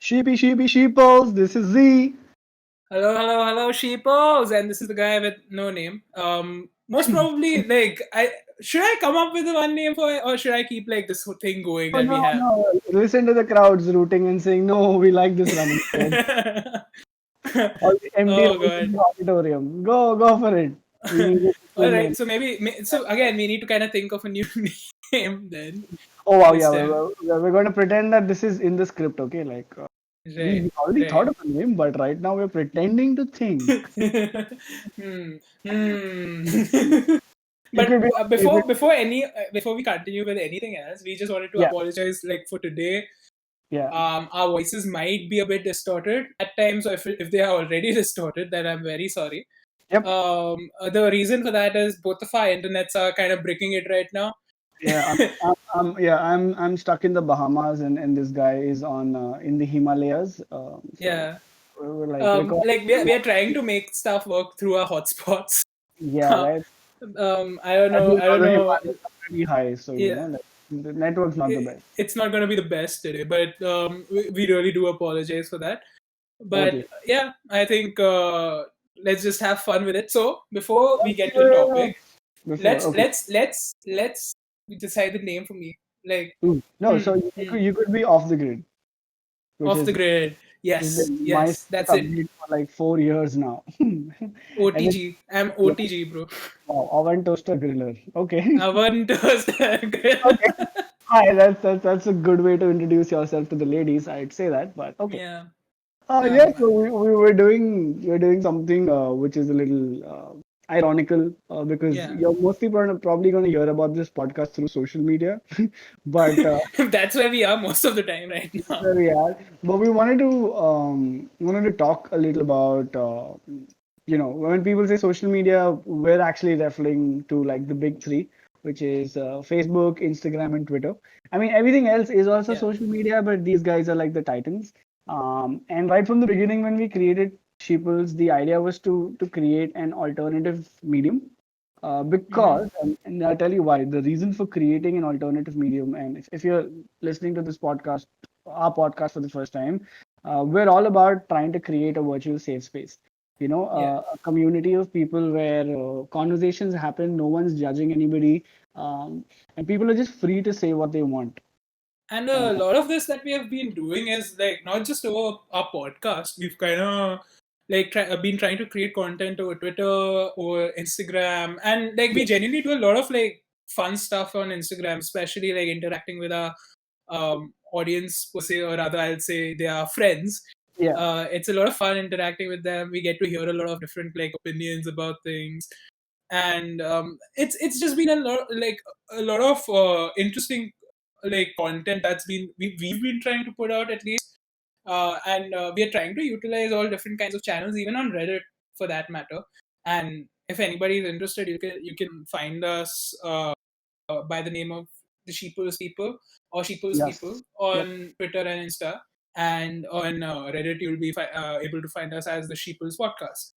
Sheeples, this is Z. Hello, Sheeples, and this is the guy with no name. Most probably, like, should I come up with one name for it, or should I keep like this whole thing going Oh, that we no, have? no. Listen to the crowds rooting and saying, no, we like this running thread. All the empty Oh rows in god. the auditorium. Go for it. We need a All simple right, name. so so again we need to kind of think of a new name then Oh, wow, this yeah. time. We're going to pretend that this is in the script, okay? Like, we Right, already thought right. of a name, but right now we're pretending to think. hmm. Hmm. You But could be, you could, before we continue with anything else, we just wanted to yeah, apologize like for today. yeah. Our voices might be a bit distorted at times, so if they are already distorted, then I'm very sorry. Yep. The reason for that is both of our internets are kind of breaking it right now. Yeah, I'm stuck in the Bahamas, and this guy is on in the Himalayas. So Yeah. we're like recording. Like we are trying to make stuff work through our hotspots. Yeah, right. I don't As know. you I know, don't the know. Himalayas are pretty high, so Yeah, like, the network's not the best. it's not going to be the best today, but we really do apologize for that. But Totally. yeah, I think let's just have fun with it. So before we get to the Uh, topic, Before, let's okay. let's let's let's decide the name for me. Like, Ooh, no, hmm, so hmm, you could be off the grid, which off the is grid. has Yes, been my yes, status that's it. update for like 4 years now. And it's OTG. I'm yeah, OTG, bro. wow, oven toaster griller. Okay. Oven toaster grill. Okay. Hi, that's a good way to introduce yourself to the ladies. I'd say that, but okay. Yeah. Yes, so Um. we were doing something which is a little ironical because Yeah. you're mostly probably going to hear about this podcast through social media, but That's where we are most of the time right that's now. where we are. But we wanted to talk a little about when people say social media, we're actually referring to like the big three, which is Facebook, Instagram, and Twitter. I mean, everything else is also Yeah. social media, but these guys are like the titans. And right from the beginning, when we created Sheeples, the idea was to create an alternative medium. Mm-hmm. And I'll tell you why. The reason for creating an alternative medium, and if you're listening to this podcast, our podcast for the first time, we're all about trying to create a virtual safe space. Yeah. A community of people where conversations happen, no one's judging anybody, and people are just free to say what they want. And Uh, a lot of this that we have been doing is like not just over our podcast. We've kind of like been trying to create content over Twitter or Instagram, and like we yeah, genuinely do a lot of like fun stuff on Instagram, especially like interacting with our audience per se, or rather, I'll say they are friends. yeah, It's a lot of fun interacting with them. We get to hear a lot of different like opinions about things, and it's just been a lot of interesting like content that's been we've been trying to put out at least, and we are trying to utilize all different kinds of channels, even on Reddit for that matter. And if anybody is interested, you can find us by the name of the Sheeples People or Sheeples People yes, yep. on Twitter and Insta, and on Reddit you'll be able to find us as the Sheeples Podcast,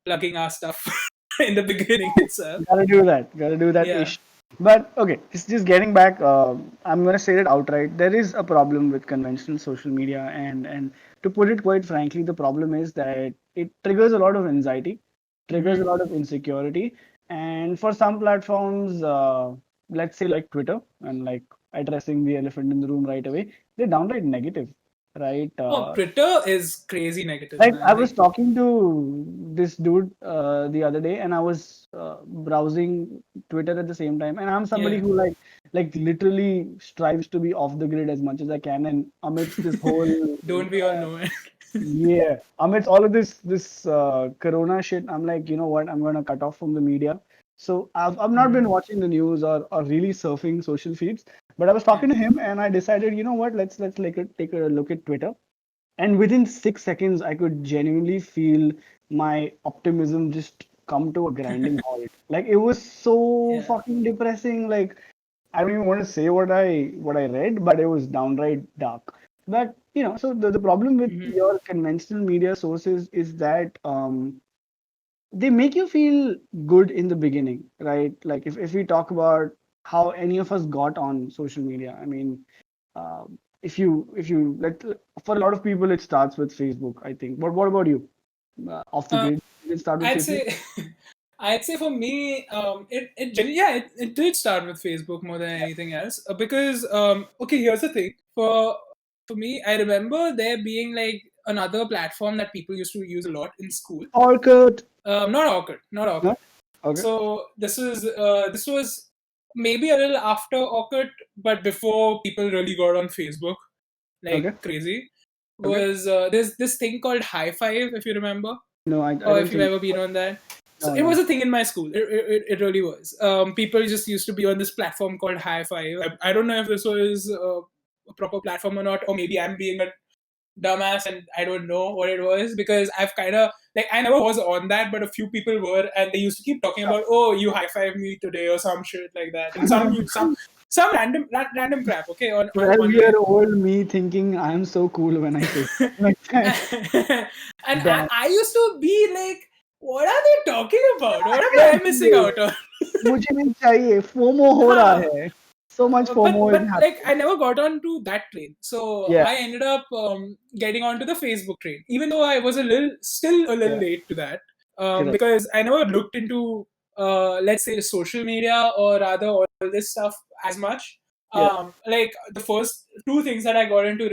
plugging our stuff in the beginning itself. Gotta do that. Gotta do that Yeah. ish. But okay, just getting back. I'm gonna say it outright. There is a problem with conventional social media, and to put it quite frankly, the problem is that it triggers a lot of anxiety, triggers Mm-hmm. a lot of insecurity, and for some platforms, let's say like Twitter, and like addressing the elephant in the room right away, they're downright negative, right? Oh, Twitter is crazy negative, Like I man. was Like, talking to this dude the other day, and I was browsing Twitter at the same time, and I'm somebody yeah. who like literally strives to be off the grid as much as I can, and amidst this whole Don't we all know it? yeah, amidst all of this Corona shit, I'm like, you know what? I'm gonna cut off from the media. So I've not Mm-hmm. been watching the news or really surfing social feeds, but I was Yeah. talking to him, and I decided, you know what? Let's like take a look at Twitter. And within 6 seconds, I could genuinely feel my optimism just come to a grinding halt. Like it was so Yeah. fucking depressing. Like I don't even want to say what I read, but it was downright dark. But so the problem with Mm-hmm. your conventional media sources is that they make you feel good in the beginning, right? Like if we talk about how any of us got on social media, I mean, if you let for a lot of people it starts with Facebook, I think. But what about you? Off the Uh, grid, did it start with I'd Facebook? say, I'd say for me, it did start with Facebook more than anything else. Because okay, here's the thing. For me, I remember there being like another platform that people used to use a lot in school. Orkut. Not awkward, not awkward. No? Okay. So this was maybe a little after Orkut, but before people really got on Facebook like Okay. crazy. Okay. Was there's this thing called High Five, if you remember, No, I or don't if you've think. ever been on that. So No, it was no. a thing in my school. It really was. People just used to be on this platform called High Five. I don't know if this was a proper platform or not, or maybe I'm being a dumbass and I don't know what it was, because I've kind of like, I never was on that, but a few people were, and they used to keep talking about, oh, you high five me today or some shit like that, and some random crap. Okay, on 12-year online. old me thinking I'm so cool when I say stuff like that. And Damn. I used to be like, what are they talking about? What am I missing Exactly. out on? मुझे भी चाहिए FOMO हो रहा Huh. है. So much but FOMO is but like happening. I never got onto that train, so Yeah, I ended up getting onto the Facebook train, even though I was still a little yeah, late to that, correct. because I never looked into let's say social media, or rather all this stuff as much. Yeah. Like the first two things that I got into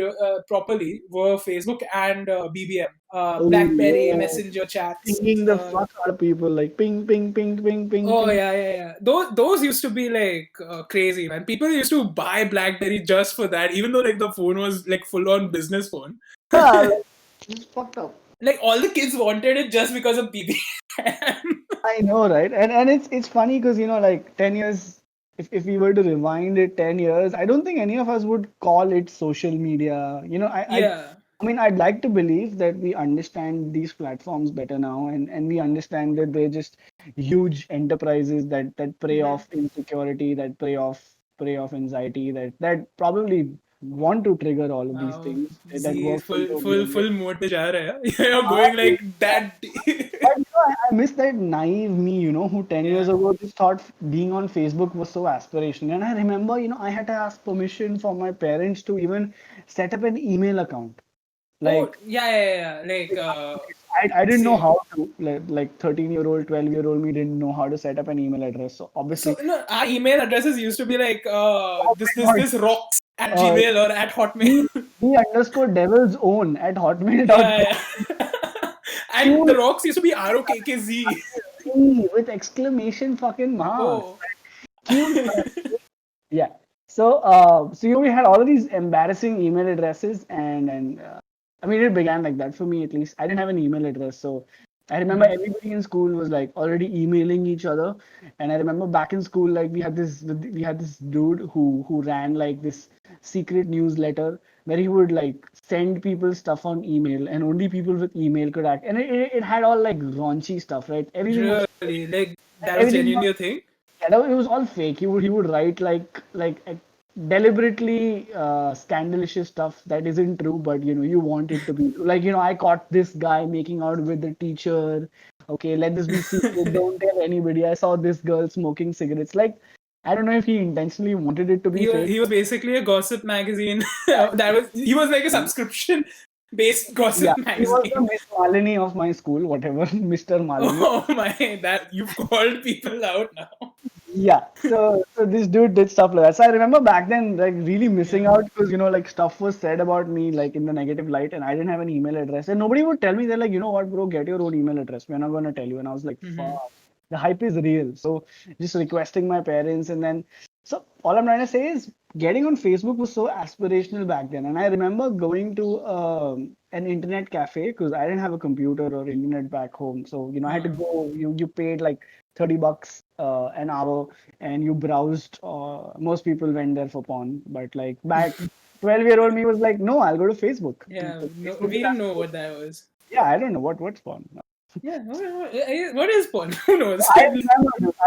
properly were Facebook and BBM, Oh, BlackBerry yeah. Messenger chats. Pinging the fuck out of people like ping, ping, ping, ping, ping, Oh ping. yeah, yeah, yeah. Those used to be like crazy, man. People used to buy BlackBerry just for that, even though like the phone was like full on business phone. Yeah, like, it's fucked up. Like all the kids wanted it just because of BBM. I know, right? And it's funny because like 10 years, if we were to rewind it 10 years, I don't think any of us would call it social media. Yeah. I mean, I'd like to believe that we understand these platforms better now, and we understand that they're just huge enterprises that prey Hmm. off insecurity, that prey off anxiety, that probably want to trigger all of these Wow. things that Z works full into full behavior. full mode pe ja raha hai. You're I going like that. But I miss that naive me, who 10 years Yeah. ago just thought being on Facebook was so aspirational. And I remember, I had to ask permission from my parents to even set up an email account. Oh Like, yeah, yeah, yeah. Like I didn't know same. how to. Like 13-year-old, 12-year-old me didn't know how to set up an email address. So So obviously, no, our email addresses used to be like oh this my this God, this rocks at uh, Gmail or at Hotmail. me underscore devil's own at Yeah, hotmail.com. yeah. And the Cute rocks used to be ROKKZ. with exclamation fucking marks. Oh. Cute. Yeah. So we had all of these embarrassing email addresses, and I mean, it began like that for me at least. I didn't have an email address, so I remember Mhm. everybody in school was like already emailing each other, and I remember back in school, like we had this dude who ran like this secret newsletter where he would like send people stuff on email, and only people with email could act, and it had all like raunchy stuff, right? Everything was Really? Like that was everything genuinely was a thing? yeah, no, it was all fake. He would write like deliberately scandalous stuff that isn't true, but you want it to be true. Like I caught this guy making out with the teacher. Okay, let this be secret. Don't tell anybody. I saw this girl smoking cigarettes. Like I don't know if he intentionally wanted it to be fake. He was basically a gossip magazine. He was like a subscription based Yeah, gossip he was the magazine. Miss Malini of my school, whatever, Mr. Malini. Oh my, that you've called people out now. Yeah, so this dude did stuff like that. So I remember back then, like really missing Yeah. out because like stuff was said about me like in the negative light, and I didn't have an email address, and nobody would tell me. They're like, you know what, bro, get your own email address. We're not gonna tell you. And I was like, Hmm. fuck, the hype is real. So just requesting my parents, and then so all I'm trying to say is getting on Facebook was so aspirational back then, and I remember going to an internet cafe because I didn't have a computer or internet back home, so I had to Uh, go. You paid like $30 an hour and you browsed. Most people went there for porn, but like back 12-year-old me was like, no, I'll go to Facebook. yeah. No, Facebook we is didn't know what that was. yeah, I don't know what's porn. Yeah. What is porn? Who knows? I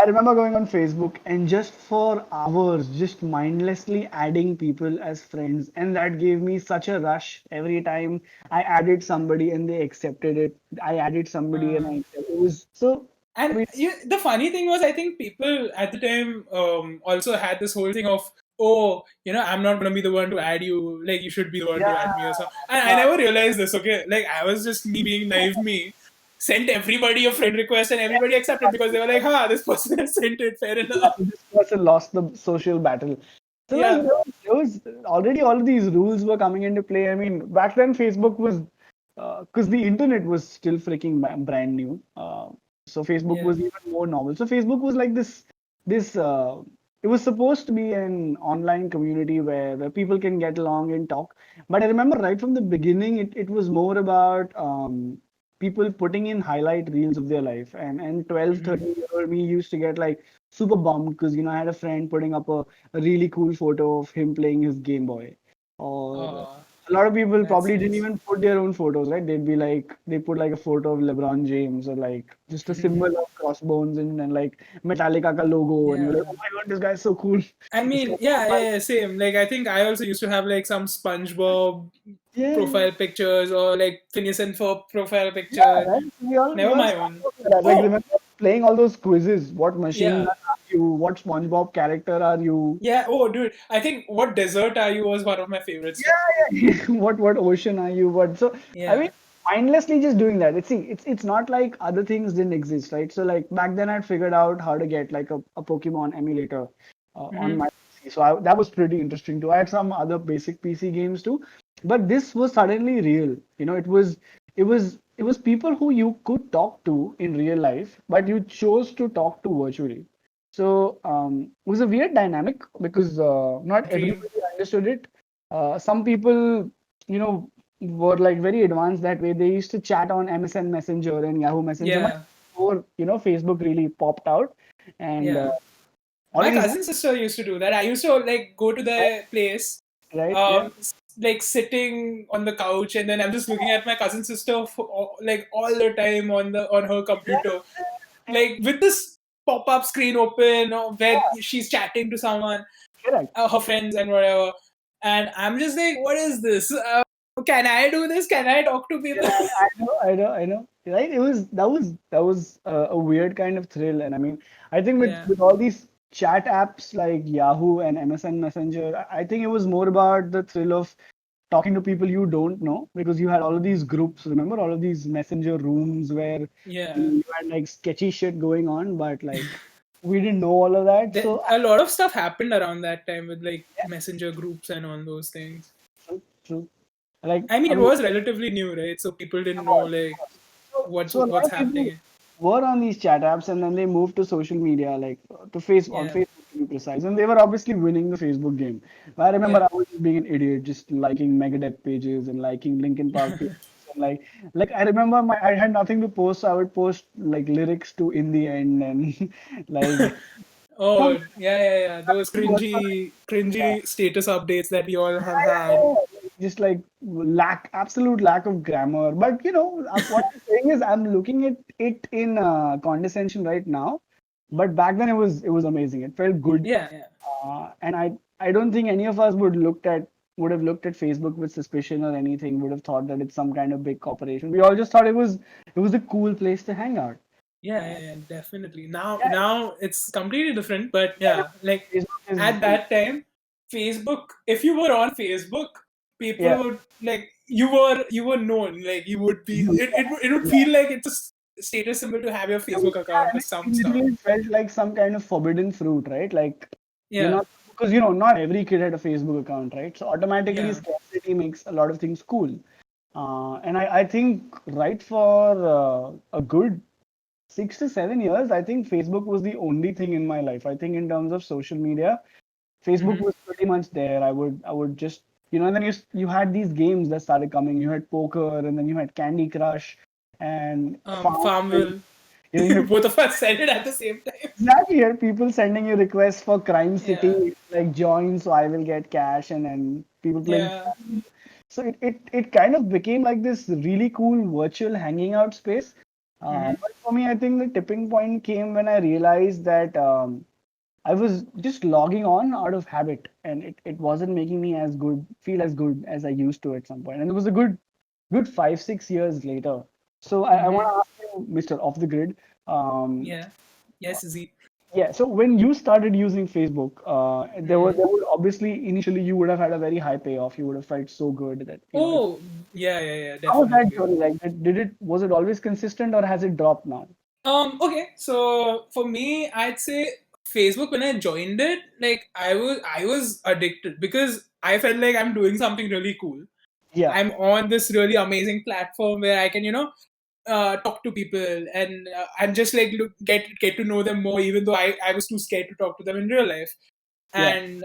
remember going on Facebook and just for hours, just mindlessly adding people as friends, and that gave me such a rush every time I added somebody and they accepted it. I added somebody and Uh, I accepted. It was so. I And mean, the funny thing was, I think people at the time also had this whole thing of oh, I'm not gonna be the one to add you. Like, you should be the one to Yeah, add me or something. And I yeah. never realized this. Okay, like I was just me being naive. Me sent everybody a friend request and everybody accepted because they were like, "Ha, this person has sent it. Fair Yeah, enough." so this person lost the social battle. So like Yeah. there was already all of these rules were coming into play. I mean, back then Facebook was because the internet was still freaking brand new. So Facebook Yeah. was even more normal. So Facebook was like this. It was supposed to be an online community where people can get along and talk. But I remember right from the beginning, it was more about people putting in highlight reels of their life. And 12, Hmm. 13-year-old me used to get like super bummed because I had a friend putting up a really cool photo of him playing his Game Boy. Or Oh, a lot of people that's probably didn't nice. even put their own photos, right? They'd be like they put like a photo of LeBron James or like just a symbol of crossbones and like Metallica ka logo, and you're like, Yeah. oh my god, this guy's so cool. I It's mean, got yeah, my yeah, yeah, same. Like, I think I also used to have like some SpongeBob yeah. profile pictures or like Phineas and Ferb profile Yeah, picture. right. We Never all my started own. doing that. Like Oh, remember playing all those quizzes? What machine yeah. gun are you? What SpongeBob character are you? Yeah. Oh, dude. I think What Desert Are You was one of my favorites too. Yeah, yeah. What ocean are you? What so I mean Yeah. mindlessly just doing that. It's not like other things didn't exist, right? So like back then I'd figured out how to get like a Pokemon emulator on Hmm. my PC. So that was pretty interesting too. I had some other basic PC games too, but this was suddenly real. It was people who you could talk to in real life, but you chose to talk to virtually. So it was a weird dynamic because not Dream. everybody understood it. Some people, were like very advanced that way. They used to chat on MSN Messenger and Yahoo Messenger much Yeah. before, Facebook really popped out. And Yeah. all My of these, cousin sister used to do that. I used to like go to right, their place, right, yeah, like sitting on the couch, and then I'm just looking at my cousin sister for, like all the time on her computer, yeah, like with this pop-up screen open where she's chatting to someone, correct. her friends and whatever, and I'm just like, what is this? Can I do this? Can I talk to Yeah, people? I know. Right? That was a weird kind of thrill, and I mean, I think with Yeah, with all these chat apps like Yahoo and MSN Messenger, I think it was more about the thrill of talking to people you don't know because you had all of these groups. Remember all of these messenger rooms where yeah. you had like sketchy shit going on, but like we didn't know all of that. So A lot of stuff happened around that time with like messenger groups and all those things. true, true. Like I mean, I it mean, was relatively new, right? So people didn't know like so a lot what's of people happening. were on these chat apps and then they moved to social media, like on Yeah, Facebook to be precise, and they were obviously winning the Facebook game. I remember yeah. I was just being an idiot, just liking Megadeth pages and liking Linkin Park pages. And like I remember I had nothing to post, so I would post like lyrics to In the End and like Oh, some yeah, yeah, yeah. Those yeah. cringy status updates that we all have had. Yeah, just like absolute lack of grammar. But what I'm saying is, I'm looking at it in condescension right now. But back then, it was amazing. It felt good, Yeah, yeah, and I don't think any of us would have looked at Facebook with suspicion or anything. Would have thought that it's some kind of big corporation. We all just thought it was a cool place to hang out. yeah, yeah, And yeah, definitely. Now, yeah, now it's completely different. But yeah, yeah, like Facebook is at that time, Facebook. If you were on Facebook, people yeah. would like you were known. Like you would be. It would feel like it's a status symbol to have your Facebook Yeah, account and for it some stuff. literally felt like some kind of forbidden fruit, right? Like you're Yeah, not because not every kid had a Facebook account, right? So automatically yeah. scarcity makes a lot of things cool. And I think right for a good 6 to 7 years, I think Facebook was the only thing in my life. I think in terms of social media, Facebook Hmm. was pretty much there. I would just and then you had these games that started coming. You had poker, and then you had Candy Crush and Farmville. Farmville. You had Both of us said it at the same time. exactly here people sending you requests for Crime Yeah, City, like join so I will get cash, and then people playing. yeah. So it kind of became like this really cool virtual hanging out space. Hmm. But for me, I think the tipping point came when I realized that I was just logging on out of habit, and it wasn't making me feel as good as I used to at some point. And it was a good 5 6 years later. So I want Hmm. to ask you, Mr. Off the Grid, um, Yeah. Yes, Z. Yeah, so when you started using Facebook, Hmm. there would obviously initially you would have had a very high payoff. You would have felt so good that if Oh, yeah, yeah, yeah, how was that definitely. journey like? Did it was it always consistent or has it dropped now? Okay, so for me, I'd say Facebook when I joined it, like I was addicted because I felt like I'm doing something really cool. Yeah, I'm on this really amazing platform where I can, talk to people and just like get to know them more, even though I was too scared to talk to them in real life. yeah, And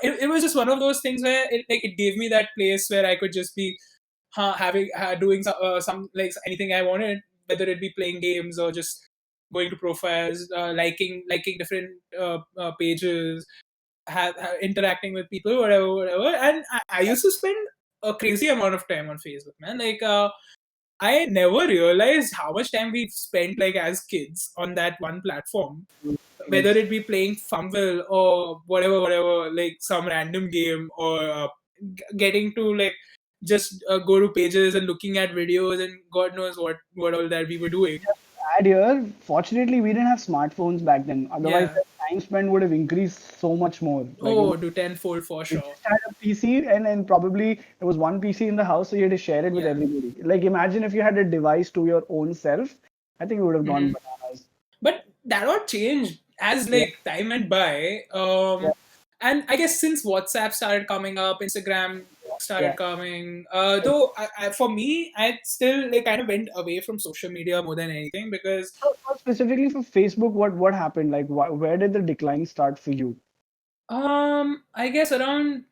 it was just one of those things where it gave me that place where I could just be doing some like anything I wanted, whether it be playing games or just going to profiles, liking different pages, interacting with people, whatever, whatever. And I used to spend a crazy amount of time on Facebook, man. I never realized how much time we've spent like as kids on that one platform, whether yes. it be playing Fumble or whatever, whatever, like some random game, or getting to like just go to pages and looking at videos and God knows what all that we were doing. Just add here, fortunately, we didn't have smartphones back then. Otherwise, Yeah. the time spent would have increased so much more. Like, Oh, to tenfold for we sure. just had a PC and probably there was one PC in the house, so you had to share it with Yeah. everybody. Like, imagine if you had a device to your own self. I think it would have gone Hmm. bananas. But that all changed as Yeah, like time went by. yeah, And I guess since WhatsApp started coming up, Instagram yeah. started coming. Yeah. Though for me, I still like kind of went away from social media more than anything because So specifically for Facebook, what happened? Like, where did the decline start for you? I guess around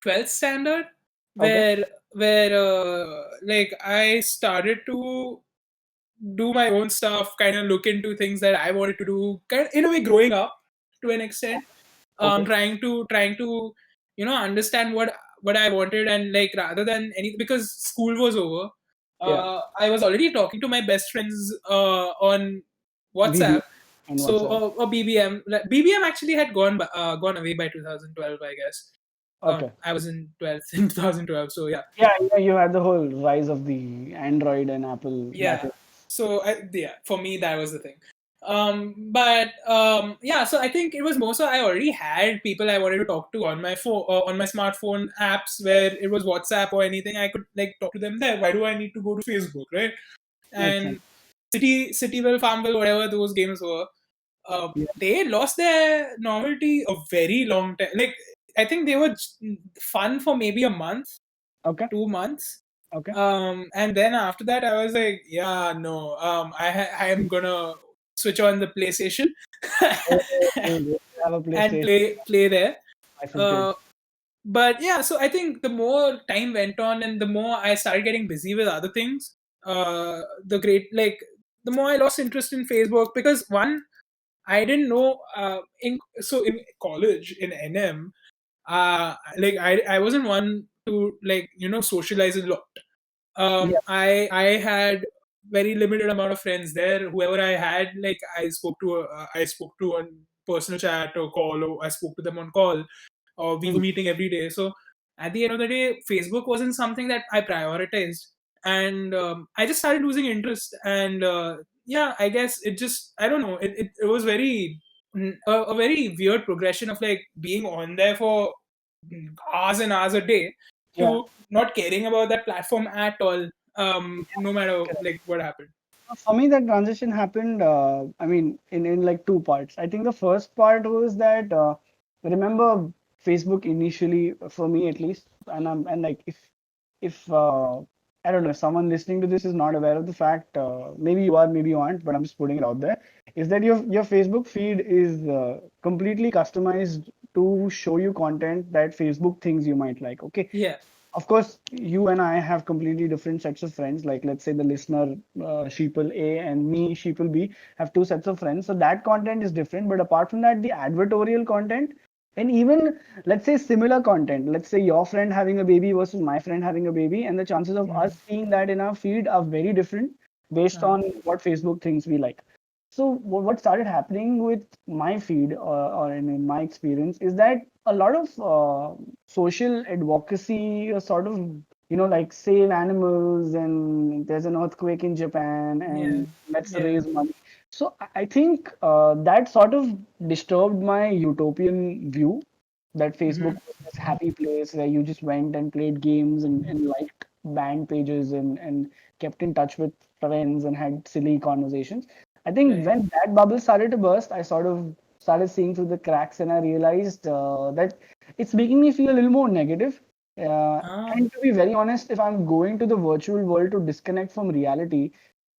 12th standard, Okay. where like I started to do my own stuff, kind of look into things that I wanted to do, kind of, in a way growing up to an extent, Okay. trying to understand what I wanted, and like rather than any, because school was over, Yeah. I was already talking to my best friends on BB WhatsApp. and So WhatsApp. or BBM, like, BBM actually had gone away by 2012, I guess. Okay. I was in 12th in 2012, so yeah. Yeah, yeah, you had the whole rise of the Android and Apple Yeah. battle. So yeah, for me that was the thing. But yeah, so I think it was more so I already had people I wanted to talk to on my phone, on my smartphone apps, where it was WhatsApp or anything. I could like talk to them there. Why do I need to go to Facebook, right? Makes sense. And Cityville, Farmville, whatever those games were, Yeah. they lost their novelty a very long time. Like I think they were fun for maybe a month, Okay. 2 months, Okay. and then after that, I was like, yeah, no, I am gonna switch on the PlayStation Oh, you have a and PlayStation. play there. Life is good. Uh, but yeah, so I think the more time went on and the more I started getting busy with other things, the more I lost interest in Facebook, because one, I didn't know in college in NM, like I wasn't one to like socialize a lot. Yeah. I had very limited amount of friends there. Whoever I had, like I spoke to on personal chat or call, or I spoke to them on call, or we were Mhm. meeting every day. So at the end of the day, Facebook wasn't something that I prioritized, and I just started losing interest. And yeah, I guess it just, I don't know, it was a very weird progression of like being on there for hours and hours a day Yeah. to not caring about that platform at all, no matter Correct. like what happened. For me, that transition happened, I mean, in like two parts. I think the first part was that remember Facebook initially, for me at least, and like if I don't know, if someone listening to this is not aware of the fact, maybe you are, maybe you aren't, but I'm just putting it out there, is that your Facebook feed is completely customized to show you content that Facebook thinks you might like. Okay, Yeah. of course, you and I have completely different sets of friends. Like, let's say the listener, Sheeple A, and me, Sheeple B, have two sets of friends. So that content is different. But apart from that, the advertorial content, and even let's say similar content, let's say your friend having a baby versus my friend having a baby, and the chances of Mm. us seeing that in our feed are very different based Uh, on what Facebook thinks we like. So what started happening with my feed, or in my experience, is that a lot of social advocacy, sort of, like save animals and there's an earthquake in Japan yeah. and let's Yeah. raise money. So I think that sort of disturbed my utopian view that Facebook Hmm. was this happy place where you just went and played games and liked band pages and kept in touch with friends and had silly conversations. I think Right. when that bubble started to burst, I sort of started seeing through the cracks and I realized that it's making me feel a little more negative. Ah, And to be very honest, if I'm going to the virtual world to disconnect from reality,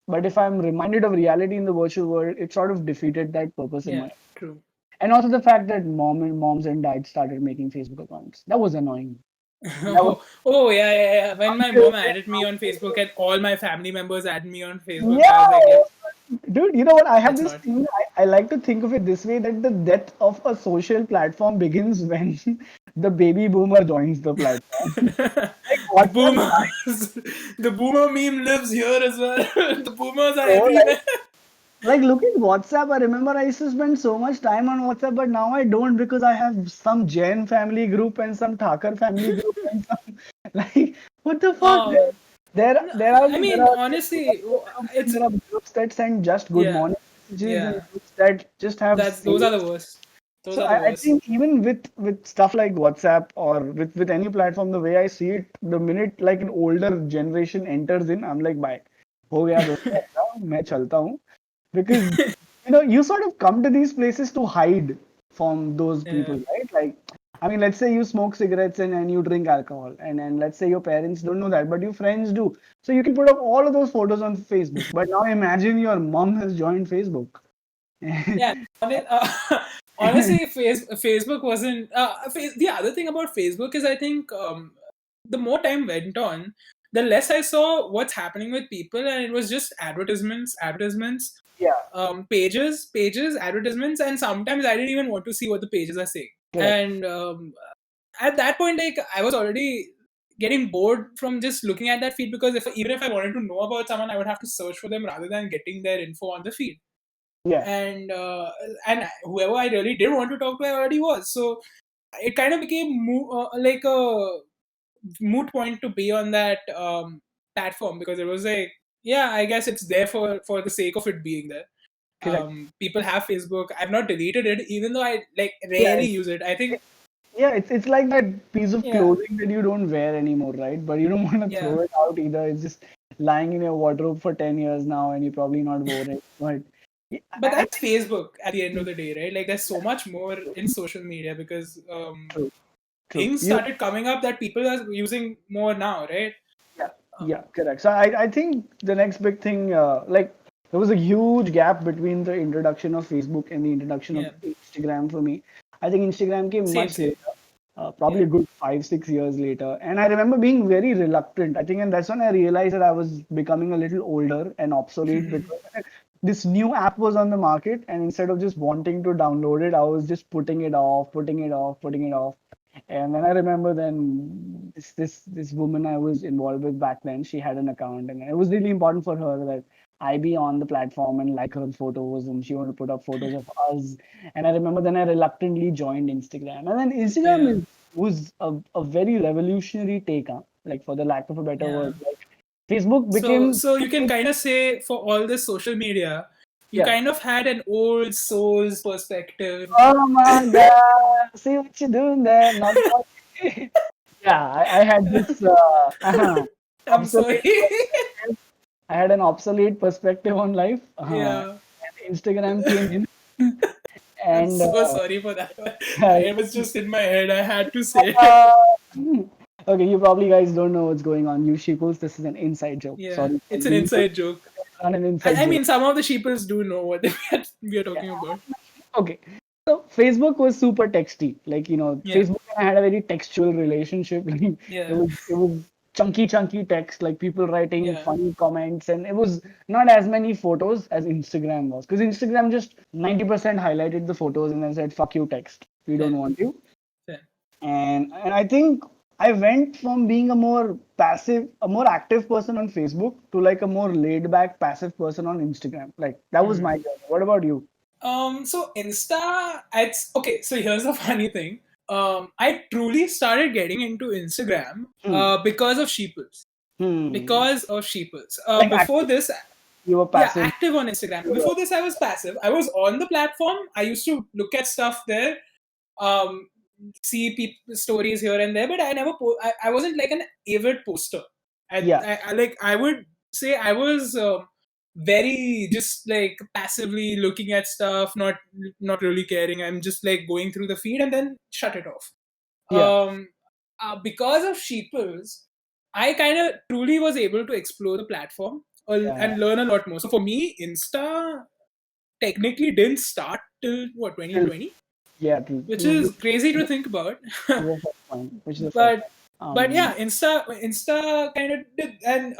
but if I'm reminded of reality in the virtual world, it sort of defeated that purpose in my. yeah, true. And also the fact that moms and dads started making Facebook accounts. That was annoying. That was Oh, yeah, yeah, yeah. When my until mom added me on Facebook and all my family members added me on Facebook, I was like, yeah, yep, dude. You know what? I have that's this not. thing. I like to think of it this way: that the death of a social platform begins when the baby boomer joins the platform. Like The WhatsApp boomers, the boomer meme lives here as well. The boomers are died. everywhere. Like look at WhatsApp. I remember I used to spend so much time on WhatsApp, but now I don't because I have some Jain family group and some Thakur family group and some like what the fuck? Oh, There no, there are I there mean, are honestly, groups and it's there are groups that send just good yeah, morning messages and yeah. groups that just have That's those are the sayings. worst. Those So are the I worst. think even with stuff like WhatsApp or with any platform, the way I see it, the minute like an older generation enters in, I'm like, bye. हो गया दोस्तों ऐसा, मैं चलता हूँ because you sort of come to these places to hide from those Yeah. people, right? Like, I mean, let's say you smoke cigarettes and you drink alcohol, and let's say your parents don't know that, but your friends do. So you can put up all of those photos on Facebook. But now imagine your mom has joined Facebook. Yeah, honestly, Facebook wasn't. The other thing about Facebook is, I think, the more time went on, the less I saw what's happening with people, and it was just advertisements, Yeah, pages, advertisements, and sometimes I didn't even want to see what the pages are saying. correct. And at that point, like I was already getting bored from just looking at that feed because if even if I wanted to know about someone, I would have to search for them rather than getting their info on the feed Yeah, and whoever I really did want to talk to, I already was. So it kind of became like a moot point to be on that platform because it was like, yeah, I guess it's there for the sake of it being there. correct. People have Facebook. I've not deleted it, even though I like Yeah, rarely use it. I think, yeah, it's like that piece of yeah, clothing that you don't wear anymore, right? But you don't want to yeah. throw it out either. It's just lying in your wardrobe for 10 years now, and you probably not wore it. But yeah, But I that's think Facebook at the end of the day, right? Like, there's so much more in social media because true, true. things You started coming up that people are using more now, right? Yeah, yeah, Um, correct. So I think the next big thing, like there was a huge gap between the introduction of Facebook and the introduction of yeah. Instagram for me. I think Instagram came Same, much same. later, probably Yeah. a good 5, 6 years later. And I remember being very reluctant. I think, and that's when I realized that I was becoming a little older and obsolete because this new app was on the market, and instead of just wanting to download it, I was just putting it off, putting it off, putting it off. And then I remember then this woman I was involved with back then, she had an account, and it was really important for her that I be on the platform and like her photos, and she wanted to put up photos of us. And I remember then I reluctantly joined Instagram, and then Yeah. was a very revolutionary take, huh? Like for the lack of a better Yeah. word, like Facebook So became so you can kind of say for all this social media, you yeah. kind of had an old soul's perspective. Oh my God, see what you doing there? Not yeah, I had this I'm sorry. obsolete perspective. I had an obsolete perspective on life. Yeah. And Instagram came in, I'm and so sorry for that. uh, It was just in my head. I had to say it. uh, okay, you probably guys don't know what's going on. You sheeples, this is an inside joke. Yeah. Sorry for It's an you. inside joke. Run an inside I joke. mean, some of the sheeples do know what we are Yeah. talking about. Okay. So Facebook was super texty. Like, Yeah. Facebook and I had a very textual relationship. Like, it Yeah. was it was chunky text, like people writing Yeah. funny comments, and it was not as many photos as Instagram was. Because Instagram just 90% highlighted the photos and then said, fuck you, text. We Fair. don't want you. Fair. And I think I went from being a more active person on Facebook to like a more laid back, passive person on Instagram. Like that was my Hmm. journey. What about you? So Insta, it's okay. So here's the funny thing. I truly started getting into Instagram Hmm. because of Sheeples. Hmm. Because of Sheeples. Like Before active. this, You were Yeah, passive. active on Instagram. Before this, I was passive. I was on the platform. I used to look at stuff there, um, see people stories here and there, but I never. I wasn't like an avid poster. Yeah, I would say I was very just like passively looking at stuff, not really caring. I'm just like going through the feed and then shut it off. yeah, Because of Sheeples, I kind of truly was able to explore the platform yeah. and learn a lot more. So for me, Insta technically didn't start till what Till 2020, yeah, which is which crazy to think about. is a fair point. Which is a fair but point. but yeah, Insta kind of did, and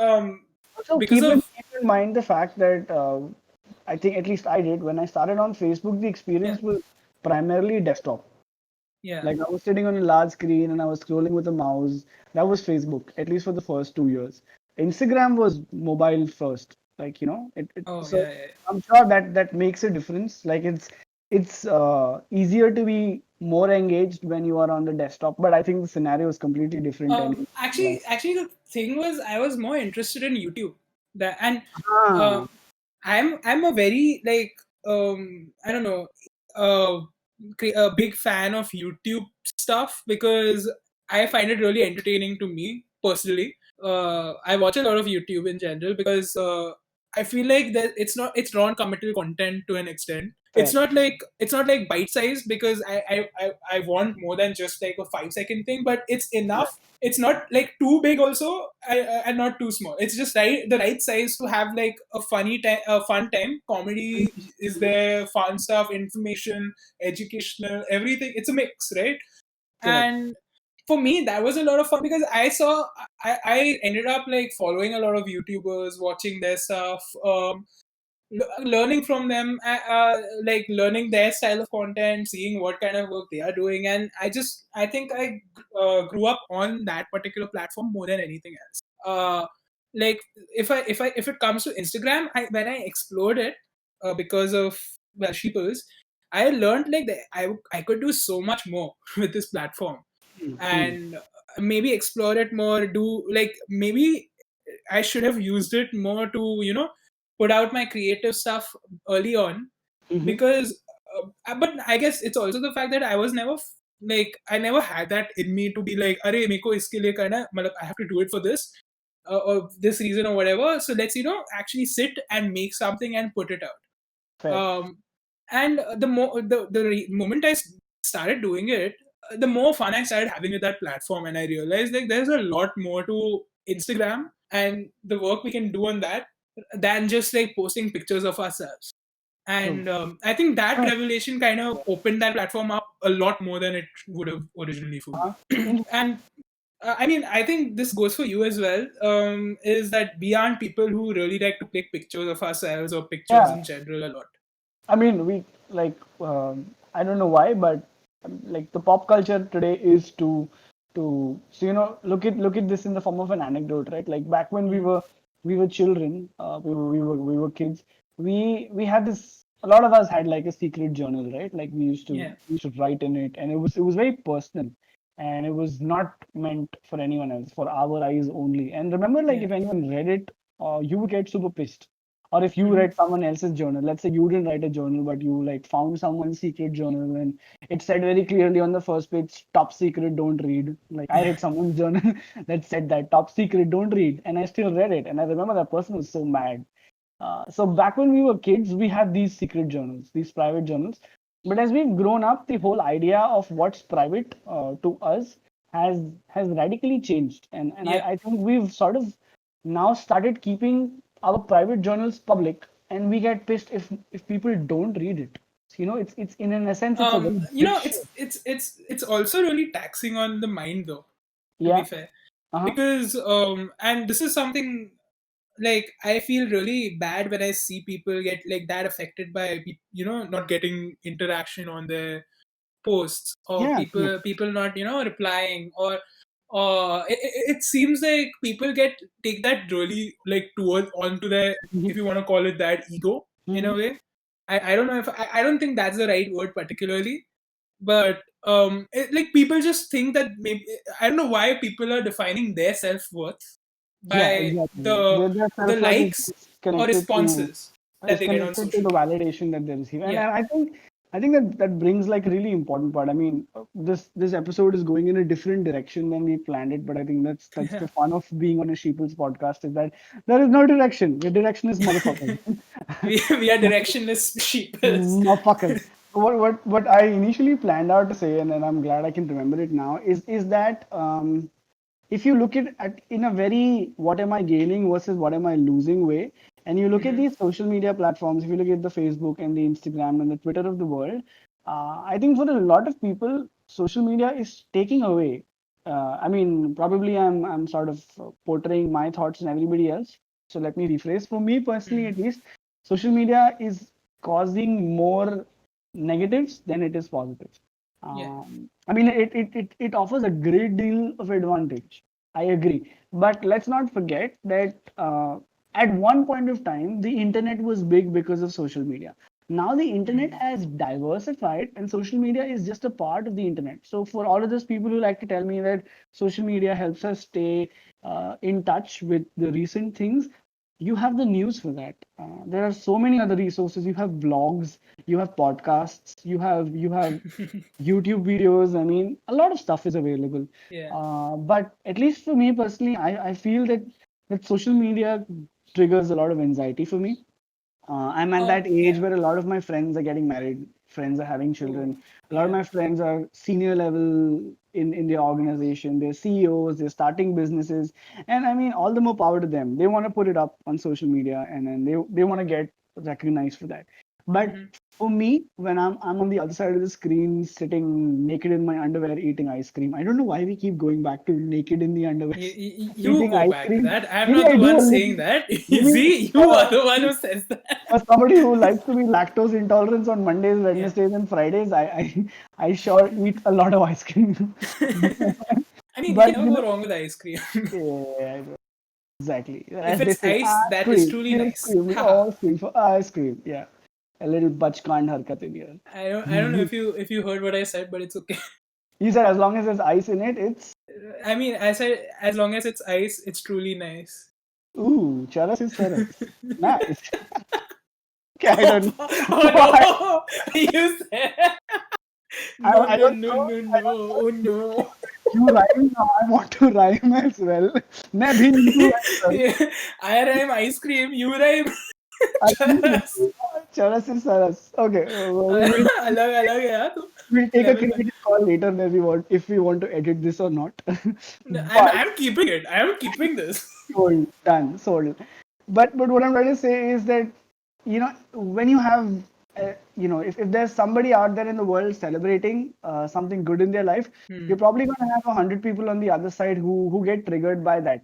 Also because of keep in mind the fact that I think at least I did when I started on Facebook, the yeah experience was primarily desktop. yeah Like I was sitting on a large screen and I was scrolling with a mouse. That was Facebook, at least for the first 2 years. Instagram was mobile first. Like, oh so yeah. I'm sure that that makes a difference. Like it's easier to be more engaged when you are on the desktop, but I think the scenario is completely different. And Actually, the thing was, I was more interested in YouTube. That and ah, um, I'm a very like I don't know uh, a big fan of YouTube stuff because I find it really entertaining to me personally. I watch a lot of YouTube in general because I feel like that it's non-committal content to an extent. fair, It's not like bite size because I want more than just like a 5 second thing, but it's fair, enough. It's not like too big also and not too small. It's just the right size to have like a fun time. Comedy is there, fun stuff, information, educational, everything. It's a mix, right? correct. And for me that was a lot of fun because I ended up like following a lot of YouTubers, watching their stuff, learning from them, like learning their style of content, seeing what kind of work they are doing, and I think I grew up on that particular platform more than anything else. Like if it comes to Instagram, when I explored it because of Sheeples, I learned like that I could do so much more with this platform Hmm. and maybe explore it more. Do like maybe I should have used it more to put out my creative stuff early on Hmm. because but I guess it's also the fact that I was never like I never had that in me to be like अरे मेरे को इसके लिए करना है मतलब I have to do it for this or this reason or whatever, so let's actually sit and make something and put it out. Fair. And moment I started doing it, the more fun I started having with that platform, and I realized like there's a lot more to Instagram and the work we can do on that than just like posting pictures of ourselves. True. And I think that Uh, revelation kind of opened that platform up a lot more than it would have originally for me. in And I mean, I think this goes for you as well. Is that beyond people who really like to click pictures of ourselves or pictures Yeah, in general a lot? I mean, we like I don't know why, but like the pop culture today is to so look at this in the form of an anecdote, right? Like back when Mm. we were children, we were kids. We had this. A lot of us had like a secret journal, right? Like Yeah, we used to write in it, and it was very personal, and it was not meant for anyone else, for our eyes only. And remember, like yeah. if anyone read it, you would get super pissed, or if you Hmm. read someone else's journal, let's say you didn't write a journal but you like found someone's secret journal and it said very clearly on the first page, top secret, don't read. Like I read someone's journal that said that top secret, don't read, and I still read it, and I remember that person was so mad. So back when we were kids, we had these secret journals, these private journals. But as we've grown up, the whole idea of what's private to us has radically changed, and Yeah. I think we've sort of now started keeping our private journals public, and we get pissed if people don't read it. So, it's in an essence, it's a very big shift. It's also really taxing on the mind though, to be Yeah. fair, Uh-huh. because and this is something like I feel really bad when I see people get like that affected by not getting interaction on their posts or Yeah. Correct. people not replying or it seems like people take that really like towards onto their, Mhm. if you want to call it that, ego in a Mhm. way. I don't know if I don't think that's the right word particularly, but like people just think that maybe I don't know why people are defining their self-worth Yeah, by exactly. the Their the self-worth is likes or connected to responses that they get on social the media. validation that they receive. And Yeah. I think that that brings like a really important part. I mean, this episode is going in a different direction than we planned it, but I think that's the fun of being on a Sheeples podcast, is that there is no direction. The direction is motherfuckers. We are directionless sheeples. Motherfuckers. What I initially planned out to say, and then I'm glad I can remember it now, is that if you look at in a very what am I gaining versus what am I losing way, and you look at Hmm. these social media platforms, if you look at the Facebook and the Instagram and the Twitter of the world, I think for a lot of people, social media is taking away. I mean, probably I'm sort of portraying my thoughts and everybody else. So let me rephrase. For me personally, Hmm. at least, social media is causing more negatives than it is positives. Yeah. I mean, it offers a great deal of advantage. I agree. But let's not forget that at one point of time, the internet was big because of social media. Now the internet Hmm. has diversified, and social media is just a part of the internet. So for all of those people who like to tell me that social media helps us stay in touch with the recent things, you have the news for that. There are so many other resources. You have blogs, you have podcasts, you have YouTube videos. I mean, a lot of stuff is available. Yeah. But at least for me personally, I feel that social media triggers a lot of anxiety for me. I'm at that age Yeah. where a lot of my friends are getting married, friends are having Oh, children. A lot of yeah. my friends are senior level in their organization. They're CEOs, they're starting businesses. And I mean, all the more power to them. They want to put it up on social media, and then they want to get recognized for that. But Hmm. for me, when I'm on the other side of the screen, sitting naked in my underwear eating ice cream, I don't know why we keep going back to naked in the underwear You eating go ice back to cream. that. I'm Maybe not I the do one a saying little. that. You Maybe see, you are the one who says that. as somebody who likes to be lactose intolerant on Mondays, Yeah. Wednesdays, and Fridays, I sure eat a lot of ice cream. I mean, you can But never go wrong with ice cream. yeah, exactly. If As they it's say, ice, ice that is cream, truly we'll nice. scream, we Haha. all scream for ice cream. Yeah, a little bachkand harkat in here. I don't know if you heard what I said, but it's okay. You said as long as there's ice in it, it's I mean, I said as long as it's ice, it's truly nice. ooh, charas is saras. Nice. Okay, I don't know. Oh Why. no! You said no, I no, don't no, know. no, I no. don't know Oh no! you rhyme now. I want to rhyme as well. मैं भी हिंदू है I rhyme ice cream. You rhyme I think charas. Charas is Saras. Okay, अलग अलग है यार तू. we'll take a Level में. creative call later if we want to edit this or not. But I'm keeping it. I'm keeping this. sold, done, sold. But what I'm trying to say is that when you have if there's somebody out there in the world celebrating something good in their life, you're Hmm. probably going to have 100 people on the other side who get triggered by that,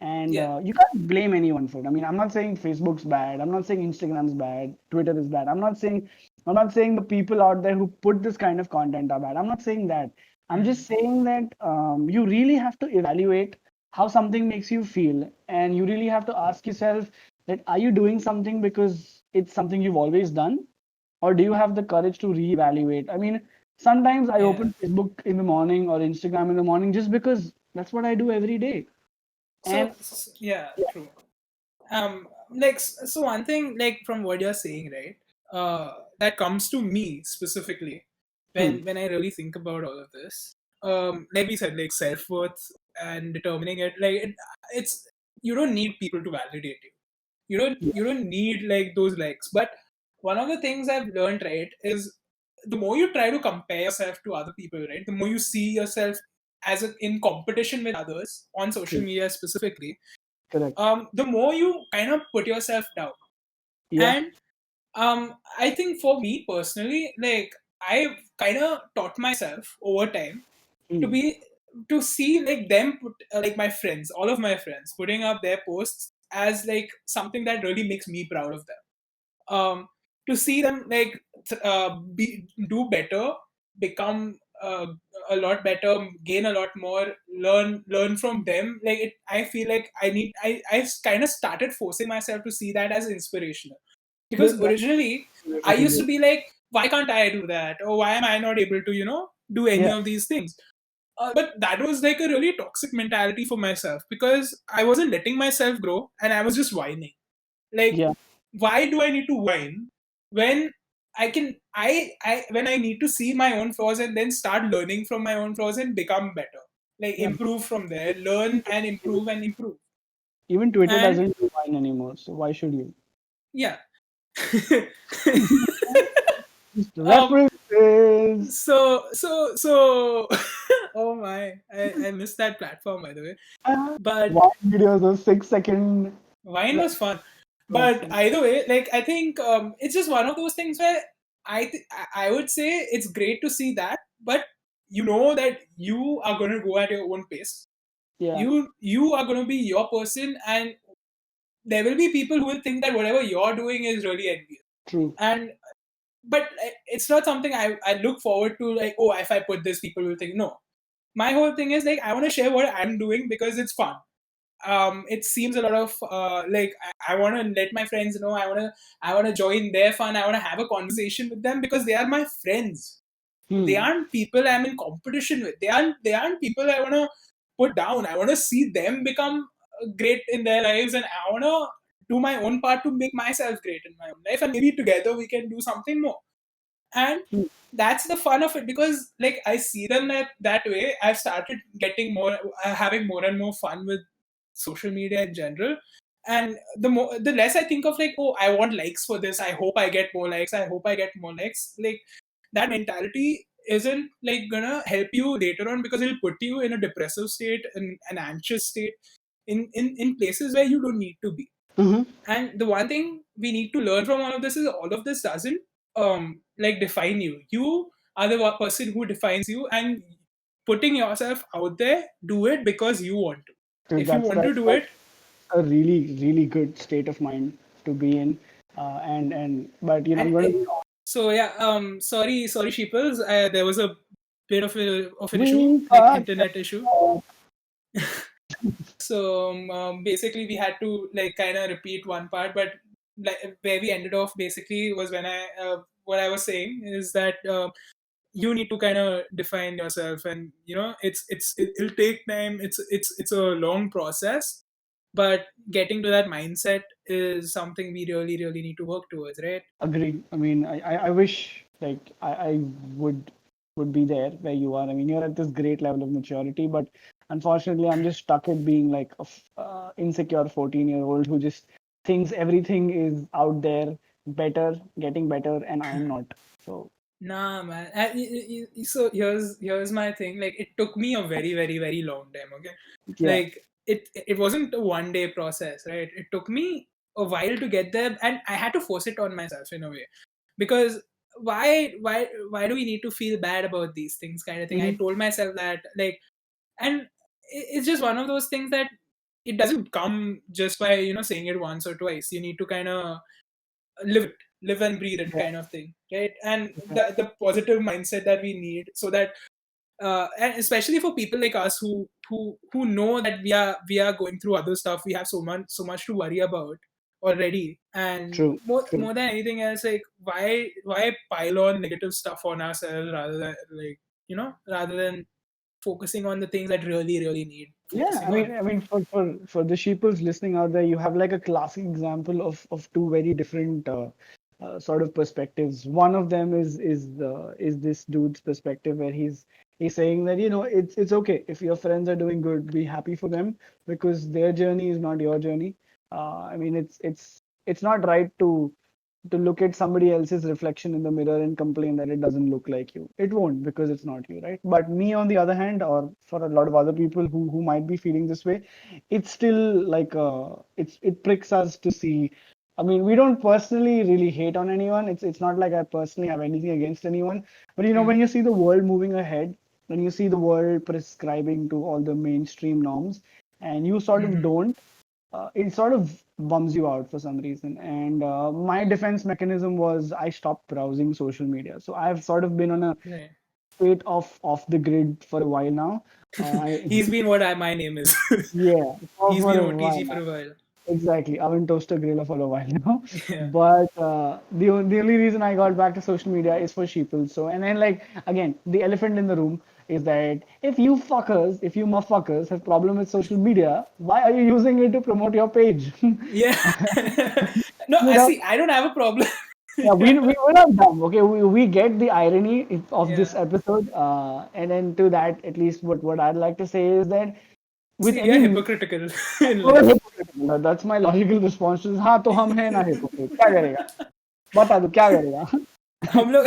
and Yeah. you can't blame anyone for it. I mean, I'm not saying Facebook's bad, I'm not saying Instagram's bad, Twitter is bad, I'm not saying the people out there who put this kind of content are bad. I'm not saying that. I'm Hmm. just saying that you really have to evaluate how something makes you feel, and you really have to ask yourself that are you doing something because it's something you've always done, or do you have the courage to reevaluate? I mean, sometimes I Yeah. open Facebook in the morning or Instagram in the morning just because that's what I do every day. And Yeah, yeah, true. So one thing like from what you're saying, right? That comes to me specifically hmm, when I really think about all of this. Like we said, like self worth and determining it, it's you don't need people to validate you. yeah, You don't need like those likes. But one of the things I've learned, right, is the more you try to compare yourself to other people, right, the more you see yourself in competition with others on social correct, media specifically, correct. the more you kind of put yourself down. Yeah, And I think for me personally, like I've kind of taught myself over time to hmm, be to see like them put like my friends, all of my friends, putting up their posts as like something that really makes me proud of them. To see them like do better, become a lot better, gain a lot more, learn from them. Like I feel like I kind of started forcing myself to see that as inspirational, because that's originally I beautiful. used Yeah, to be like, why can't I do that, or why am I not able to do any yeah, of these things. But that was like a really toxic mentality for myself, because I wasn't letting myself grow and I was just whining. Like, Yeah. why do I need to whine when I when I need to see my own flaws and then start learning from my own flaws and become better, like Yeah. improve from there, learn and improve. Even Twitter And doesn't do mine anymore, so why should you? yeah. Just um references. so oh my, I missed that platform, by the way. But One videos of 6 second. Vine Like, was fun. was But either way, like, I think it's just one of those things where I would say it's great to see that, but you know that you are going to go at your own pace. yeah, You are going to be your person, and there will be people who will think that whatever you're doing is really envious. true. And but it's not something I look forward to, like, oh, if I put this, people will think. No, my whole thing is like, I want to share what I'm doing because it's fun. It seems a lot of like, I want to let my friends know. I want to join their fun. I want to have a conversation with them because they are my friends. They Hmm. aren't people I'm in competition with. They aren't people I want to put down. I want to see them become great in their lives, and I want to do my own part to make myself great in my own life, and maybe together we can do something more. And Hmm. that's the fun of it, because like, I see them that way. I've started getting more having more and more fun with social media in general. And the less I think of, like, oh, I want likes for this, I hope I get more likes, I hope I get more likes, like, that mentality isn't like gonna help you later on, because it'll put you in a depressive state, in an anxious state, in places where you don't need to be. Hmm. And the one thing we need to learn from all of this is, all of this doesn't like define you. You are the person who defines you, and putting yourself out there, do it because you want to. Dude, If you that's want to that's do that's it. a really really good state of mind to be in. And but I'm And going to be so yeah, sorry Sheeples, there was a bit of an issue, green like card. internet issue. So basically we had to like kind of repeat one part, but like, where we ended off basically was when I what I was saying is that you need to kind of define yourself, and it'll take time. It's a long process, but getting to that mindset is something we really really need to work towards, right? Agreed. I mean, I wish like I would be there where you are. I mean, you're at this great level of maturity, but unfortunately, I'm just stuck at being like a insecure 14-year-old who just thinks everything is out there, better, getting better, and I am not. So Nah, man. So here's my thing. Like, it took me a very very very long time. Okay, yeah. like, it wasn't a 1 day process, right? It took me a while to get there, and I had to force it on myself in a way, because why do we need to feel bad about these things, kind of thing? I Hmm. told myself that, like, and it's just one of those things that it doesn't come just by saying it once or twice. You need to kind of live and breathe it, Yeah. kind of thing, right? And Yeah. the positive mindset that we need, so that and especially for people like us who know that we are going through other stuff, we have so much to worry about already. And True. True. more than anything else, like, why pile on negative stuff on ourselves, rather than, like, rather than focusing on the things that really really need Yeah, focusing on. I mean, for the sheeples listening out there, you have like a classic example of two very different sort of perspectives. One of them is this dude's perspective where he's saying that it's okay if your friends are doing good, be happy for them because their journey is not your journey. I mean, it's not right to look at somebody else's reflection in the mirror and complain that it doesn't look like you. It won't because it's not you, right? But me, on the other hand, or for a lot of other people who might be feeling this way, it's still like it pricks us to see. I mean, we don't personally really hate on anyone. It's not like I personally have anything against anyone. But Hmm. when you see the world moving ahead, when you see the world prescribing to all the mainstream norms, and you sort of Hmm. don't, it sort of bums you out for some reason. And my defense mechanism was I stopped browsing social media. So I've sort of been on a Right. state off the grid for a while now. I He's been what my name is. yeah, He's for been a OTG while for now. a while. Exactly. Oven toaster griller for a while now. Yeah. But the only reason I got back to social media is for sheeple. So and then like again, the elephant in the room is that if you motherfuckers have problem with social media, why are you using it to promote your page? Yeah. No, You I know, see. I don't have a problem. yeah, we're not dumb. Okay, we get the irony of this Yeah. episode. And then to that, at least what I'd like to say is that with See, we are any hypocritical in वो life. hypocritical, that's my logical response to this. हाँ तो हम हैं ना hypocrite क्या करेगा बता दो क्या करेगा हम लोग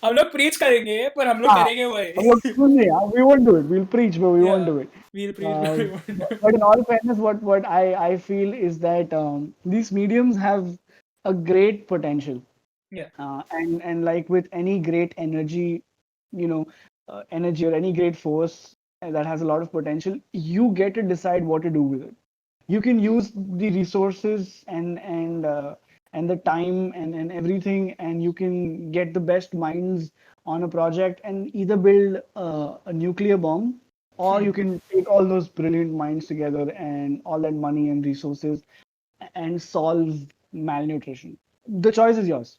हम लोग प्रीच करेंगे पर हम लोग हाँ करेंगे हम लोग वही. सुन नहीं we won't do it, we'll preach but we won't Yeah, do it. we'll preach, but we won't do it. But in all fairness, what I feel is that these mediums have a great potential. Yeah. And like with any great energy, energy or any great force that has a lot of potential, you get to decide what to do with it. You can use the resources and the time and everything, and you can get the best minds on a project and either build a nuclear bomb, or you can take all those brilliant minds together and all that money and resources and solve malnutrition. The choice is yours.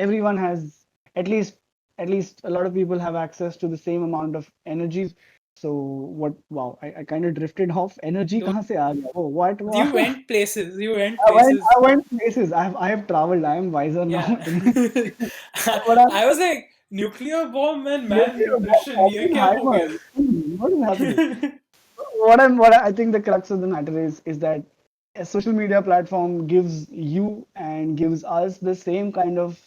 Everyone has at least at least a lot of people have access to the same amount of energies. So what? Wow, I kind of drifted off. Energy Don't, कहाँ से आ गया? Oh, what? you Wow. went places. You went I went places. I went places. I have traveled. I am wiser now. Yeah. But I'm I was like, nuclear bomb and nuclear bomb malnutrition. ये क्या हो Oppenheimer. गया? What is happening? I think the crux of the matter is that a social media platform gives you and gives us the same kind of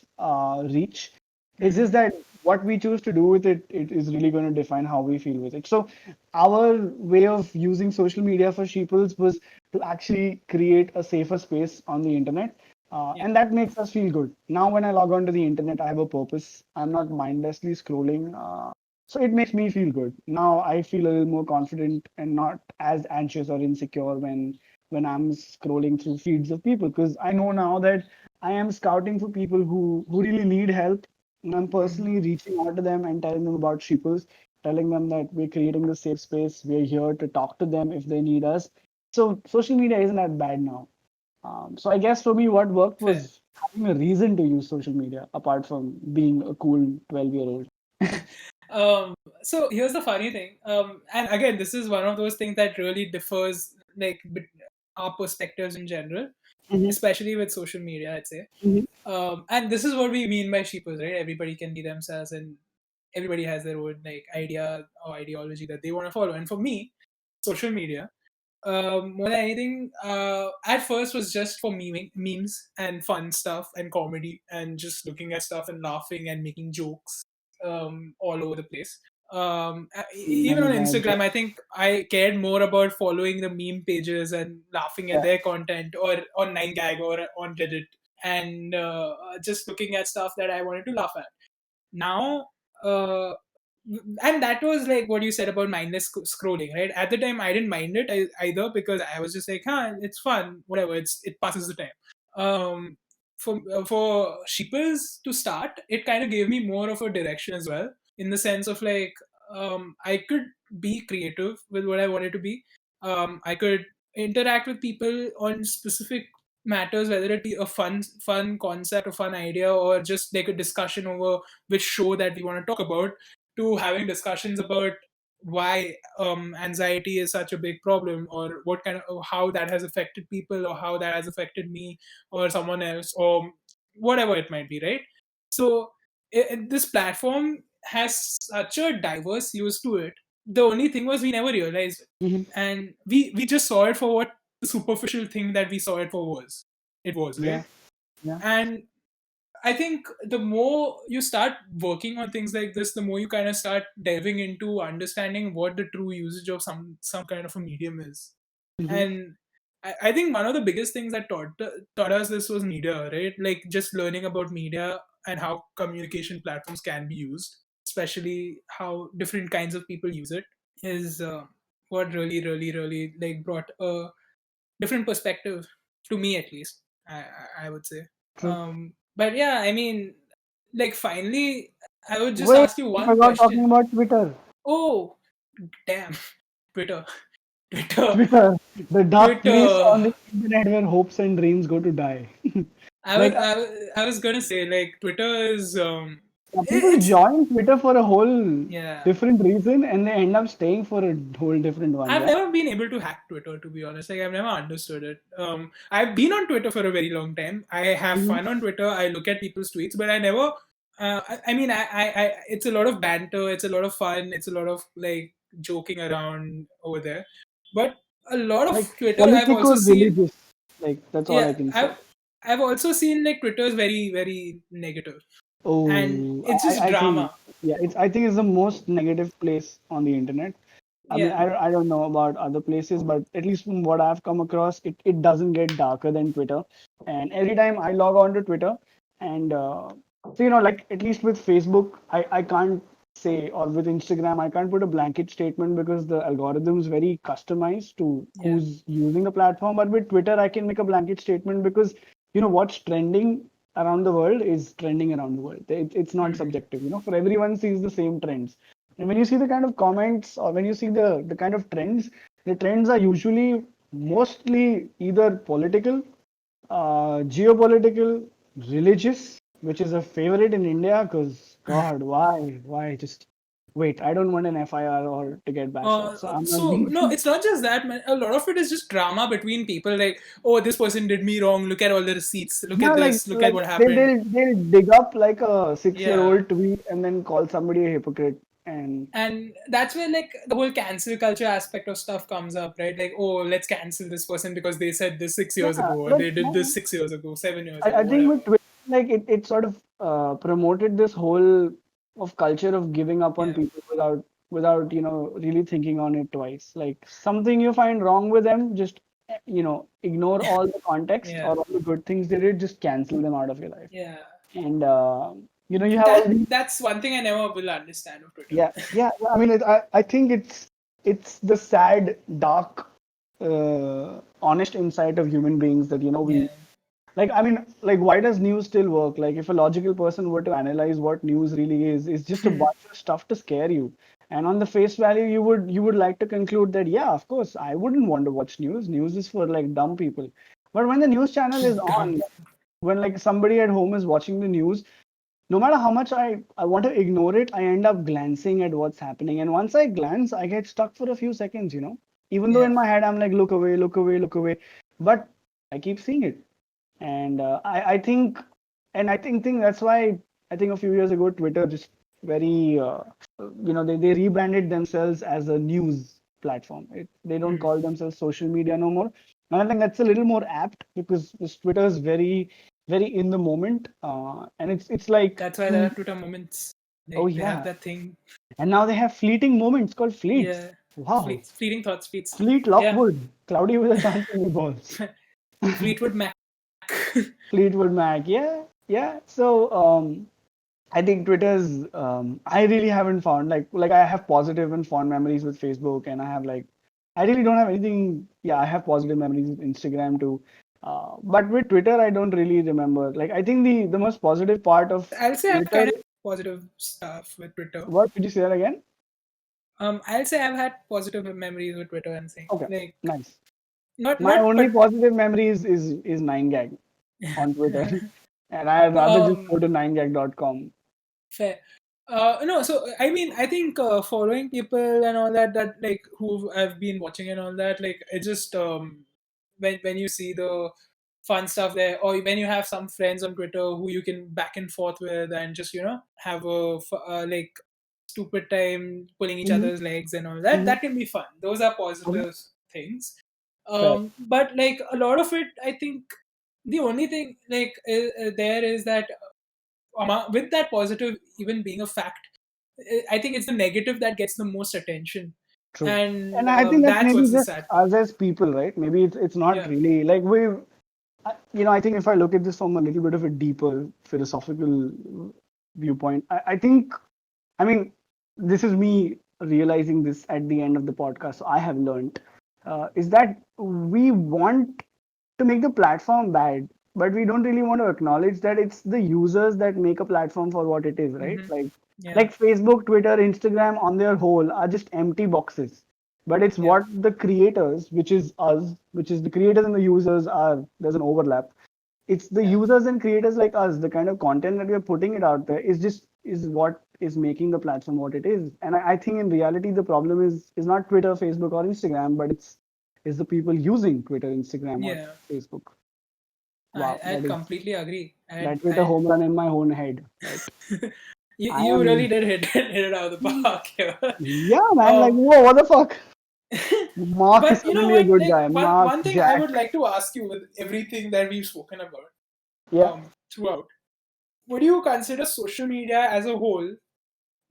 reach. It's just that what we choose to do with it is really going to define how we feel with it. So our way of using social media for sheeples was to actually create a safer space on the internet. Yeah. And that makes us feel good. Now, when I log on to the internet, I have a purpose. I'm not mindlessly scrolling. So it makes me feel good. Now I feel a little more confident and not as anxious or insecure when I'm scrolling through feeds of people, because I know now that I am scouting for people who really need help, and I'm personally reaching out to them and telling them about Sheeples, telling them that we're creating the safe space. We're here to talk to them if they need us. So social media isn't that bad now. So I guess for me, what worked Fair. was having a reason to use social media apart from being a cool 12-year-old. Um, so here's the funny thing. And again, this is one of those things that really differs, like our perspectives in general, Mhm, especially with social media, I'd say. mhm, And this is what we mean by sheeples, right? Everybody can be themselves, and everybody has their own like idea or ideology that they want to follow. And for me, social media, more than anything, at first was just for memes and fun stuff and comedy and just looking at stuff and laughing and making jokes all over the place. Even on Many bad Instagram, I jokes. think I cared more about following the meme pages and laughing at Yeah. their content, or on 9gag or on Reddit, and just looking at stuff that I wanted to laugh at. Now, uh, and that was like what you said about mindless scrolling, right? At the time, I didn't mind it either, because I was just like, huh, it's fun, whatever. It passes the time. For sheeples to start, it kind of gave me more of a direction as well, in the sense of like, I could be creative with what I wanted to be. I could interact with people on specific matters, whether it be a fun concept, a fun idea, or just like a discussion over which show that we want to talk about, to having discussions about why anxiety is such a big problem, or what kind of how that has affected people, or how that has affected me or someone else, or whatever it might be, right? So this platform has such a diverse use to it. The only thing was we never realized it, Mhm. and we just saw it for what the superficial thing that we saw it for was, right? Yeah. Yeah. And I think the more you start working on things like this, the more you kind of start delving into understanding what the true usage of some kind of a medium is. Mhm. And I think one of the biggest things that taught us this was media, right? Like just learning about media and how communication platforms can be used, especially how different kinds of people use it, is what really, really, really like brought a different perspective to me, at least. I would say. True. But yeah, I mean, like finally, I would just Wait, ask you we one forgot talking question. about Twitter. Oh, damn, Twitter. Twitter, Twitter, the dark place Twitter. on the internet where hopes and dreams go to die. I was Like, I was gonna say like Twitter is people it's join Twitter for a whole yeah. different reason and they end up staying for a whole different one. I've Yeah. never been able to hack Twitter, to be honest. Like I've never understood it. I've been on Twitter for a very long time. I have Mhm. fun on Twitter. I look at people's tweets, but I never. I mean, it's a lot of banter. It's a lot of fun. It's a lot of like joking around over there. But a lot of Like Twitter, I've also seen. politico-religious. Like, that's all Yeah, I can say. I've also seen like Twitter is very negative, and Oh, it's just I think, drama. yeah, I think it's the most negative place on the internet. I mean, Yeah, I don't know about other places, but at least from what I've come across, it doesn't get darker than Twitter. And every time I log on to Twitter, and so, like at least with Facebook, I can't say, or with Instagram, I can't put a blanket statement because the algorithm is very customized to yeah, who's using the platform. But with Twitter, I can make a blanket statement because what's trending around the world is trending around the world. It's not hmm, subjective. For everyone sees the same trends. And when you see the kind of comments or when you see the kind of trends, the trends are usually mostly either political, geopolitical, religious, which is a favorite in India because God, why just wait? I don't want an FIR or to get bashed off, so I'm not so being. no, it's not just that, man. A lot of it is just drama between people. Like, oh, this person did me wrong. Look at all the receipts. Look Yeah, at like this. Look at like what they happened. they'll dig up like a 6 year Yeah, old tweet and then call somebody a hypocrite and and that's where like the whole cancel culture aspect of stuff comes up, right? Like, oh, let's cancel this person because they said this 6 years yeah, ago, or but they did this 6 years ago, 7 years I ago, think whatever. with Twitter, like it sort of promoted this whole of culture of giving up on Yeah, people without really thinking on it twice. Like something you find wrong with them, just ignore all the context yeah, or all the good things they did, just cancel them out of your life. yeah. And you have all That these. that's one thing I never will understand of Twitter. Yeah, yeah. I mean, I think it's the sad, dark, honest insight of human beings that Yeah, we like. I mean, like, why does news still work? Like, if a logical person were to analyze what news really is, it's just a bunch of stuff to scare you. And on the face value, you would like to conclude that, yeah, of course, I wouldn't want to watch news. News is for like dumb people. But when the news channel is dumb. on, when like somebody at home is watching the news, no matter how much I want to ignore it, I end up glancing at what's happening. And once I glance, I get stuck for a few seconds. Even though Yeah, in my head I'm like, look away, look away, look away. But I keep seeing it. And I think that's why I think a few years ago Twitter just very they rebranded themselves as a news platform. They don't hmm. call themselves social media no more. And I think that's a little more apt because this Twitter is very in the moment, and it's like That's why there are Twitter moments. oh Like they have yeah, that thing. and now they have fleeting moments called fleets. Yeah, Wow, fleeting thoughts, fleets. Fleet Yeah, Lockwood, cloudy with a chance of meatballs. Fleetwood Mac. Fleetwood Mac, yeah, yeah. So I think Twitter's I really haven't found like I have positive and fond memories with Facebook, and I have like I really don't have anything. Yeah, I have positive memories with Instagram too. But with Twitter, I don't really remember. Like I think the most positive part of I'll say I've Twitter. kind of positive stuff with Twitter. What could you say that again? I'll say I've had positive memories with Twitter and thing. Okay, Like nice. My not only but positive memory is 9gag on Twitter, and I'd rather just go um to 9gag.com. fair. No, so I mean, I think following people and all that like who I've been watching and all that, like it just when you see the fun stuff there, or when you have some friends on Twitter who you can back and forth with and just have a like stupid time pulling each Mm-hmm. other's legs and all that. Mm-hmm. That can be fun. Those are Okay. positive things. Fair. But like a lot of it, I think the only thing like there is that with that positive even being a fact, I think it's the negative that gets the most attention, True. and And I think that's that's maybe what's the just sad part. us as people, right? Maybe it's not Yeah. really like I think if I look at this from a little bit of a deeper philosophical viewpoint, I think, I mean, this is me realizing this at the end of the podcast. So I have learned is that we want to make the platform bad, but we don't really want to acknowledge that it's the users that make a platform for what it is, right? Hmm. Like Yeah. like Facebook, Twitter, Instagram on their whole are just empty boxes. but it's Yeah. what the creators, which is us, which is the creators and the users are. There's an overlap. It's the Yeah. users and creators like us, the kind of content that we're putting it out there is what is making the platform what it is. And I think in reality the problem is not Twitter, Facebook, or Instagram, but it's the people using Twitter, Instagram, or Yeah. Facebook. I Wow, I completely agree. that Twitter home run in my own head. That I You really am, did hit it out of the park here. yeah, man. Like, um, whoa, what the fuck? Mark is but you know suddenly a what? good Like guy. one Mark, thing I would Jack. like to ask you with everything that we've spoken about Yeah. throughout, would you consider social media as a whole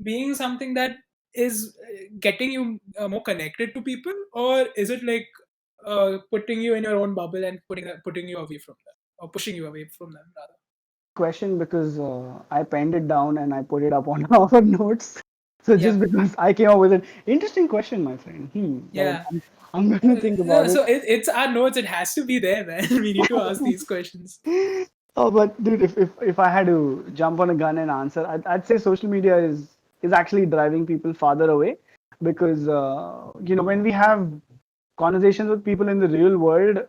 being something that is getting you more connected to people, or is it like putting you in your own bubble and putting you away from them, or pushing you away from them rather? Question because I penned it down and I put it up on our notes. So just Yep. because I came up with an interesting question, my friend. Like Yeah. I'm going to think No, about it. so it's our notes. It has to be there, man. We need to ask these questions. Oh, but dude, if I had to jump on a gun and answer, I'd say social media is actually driving people farther away because when we have conversations with people in the real world,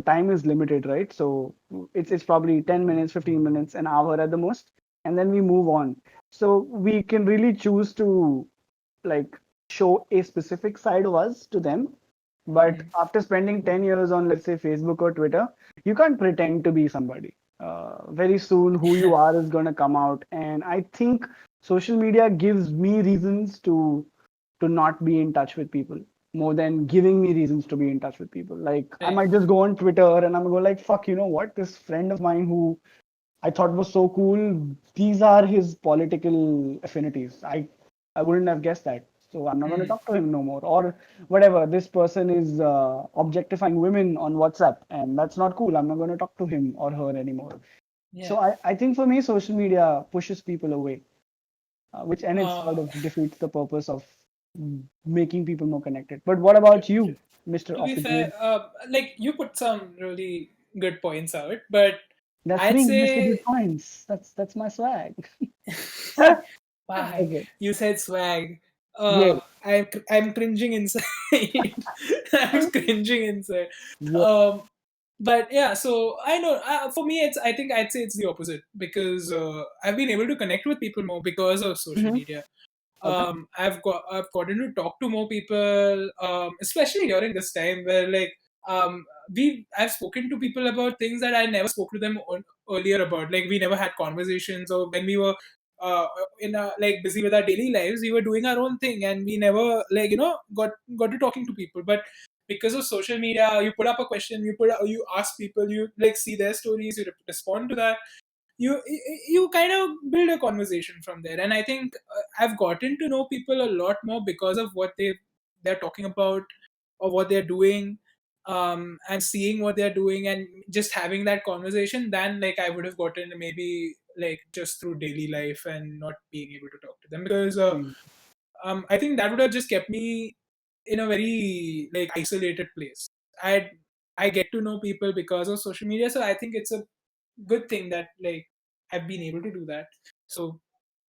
time is limited, right? So it's probably 10 minutes, 15 minutes, an hour at the most, and then we move on. So we can really choose to like show a specific side of us to them. But Mhm. after spending 10 years on, let's say, Facebook or Twitter, you can't pretend to be somebody. Very soon, who you are is going to come out. And I think social media gives me reasons to not be in touch with people more than giving me reasons to be in touch with people. Like I Right. might just go on Twitter and I'm gonna go like, fuck, you know what? This friend of mine who I thought was so cool. These are his political affinities. I wouldn't have guessed that. So I'm not going to Mhm. talk to him no more. Or whatever. This person is objectifying women on WhatsApp, and that's not cool. I'm not going to talk to him or her anymore. So Yeah. I think for me, social media pushes people away, which and it sort Uh, of defeats the purpose of making people more connected. But what about you, Mr. to be Officer? fair, like you put some really good points out, but That's I'd me, Mr. Good say, Points. That's my swag. why Okay. you said swag. Yeah. I'm cringing inside. I'm cringing inside. Yeah. Um, but yeah, so I know for me, I think I'd say it's the opposite because I've been able to connect with people more because of social Hmm. media. Okay. I've gotten to talk to more people, especially during this time where like um, I've spoken to people about things that I never spoke to them earlier about. Like we never had conversations, or when we were like busy with our daily lives, we were doing our own thing, and we never like got to talking to people. But because of social media, you put up a question, you ask people, you like see their stories, you respond to that, you kind of build a conversation from there. And I think I've gotten to know people a lot more because of what they're talking about or what they're doing, and seeing what they're doing and just having that conversation than like I would have gotten maybe like just through daily life and not being able to talk to them, because Mm. I think that would have just kept me in a very like isolated place. I get to know people because of social media, so I think it's a good thing that like I've been able to do that. So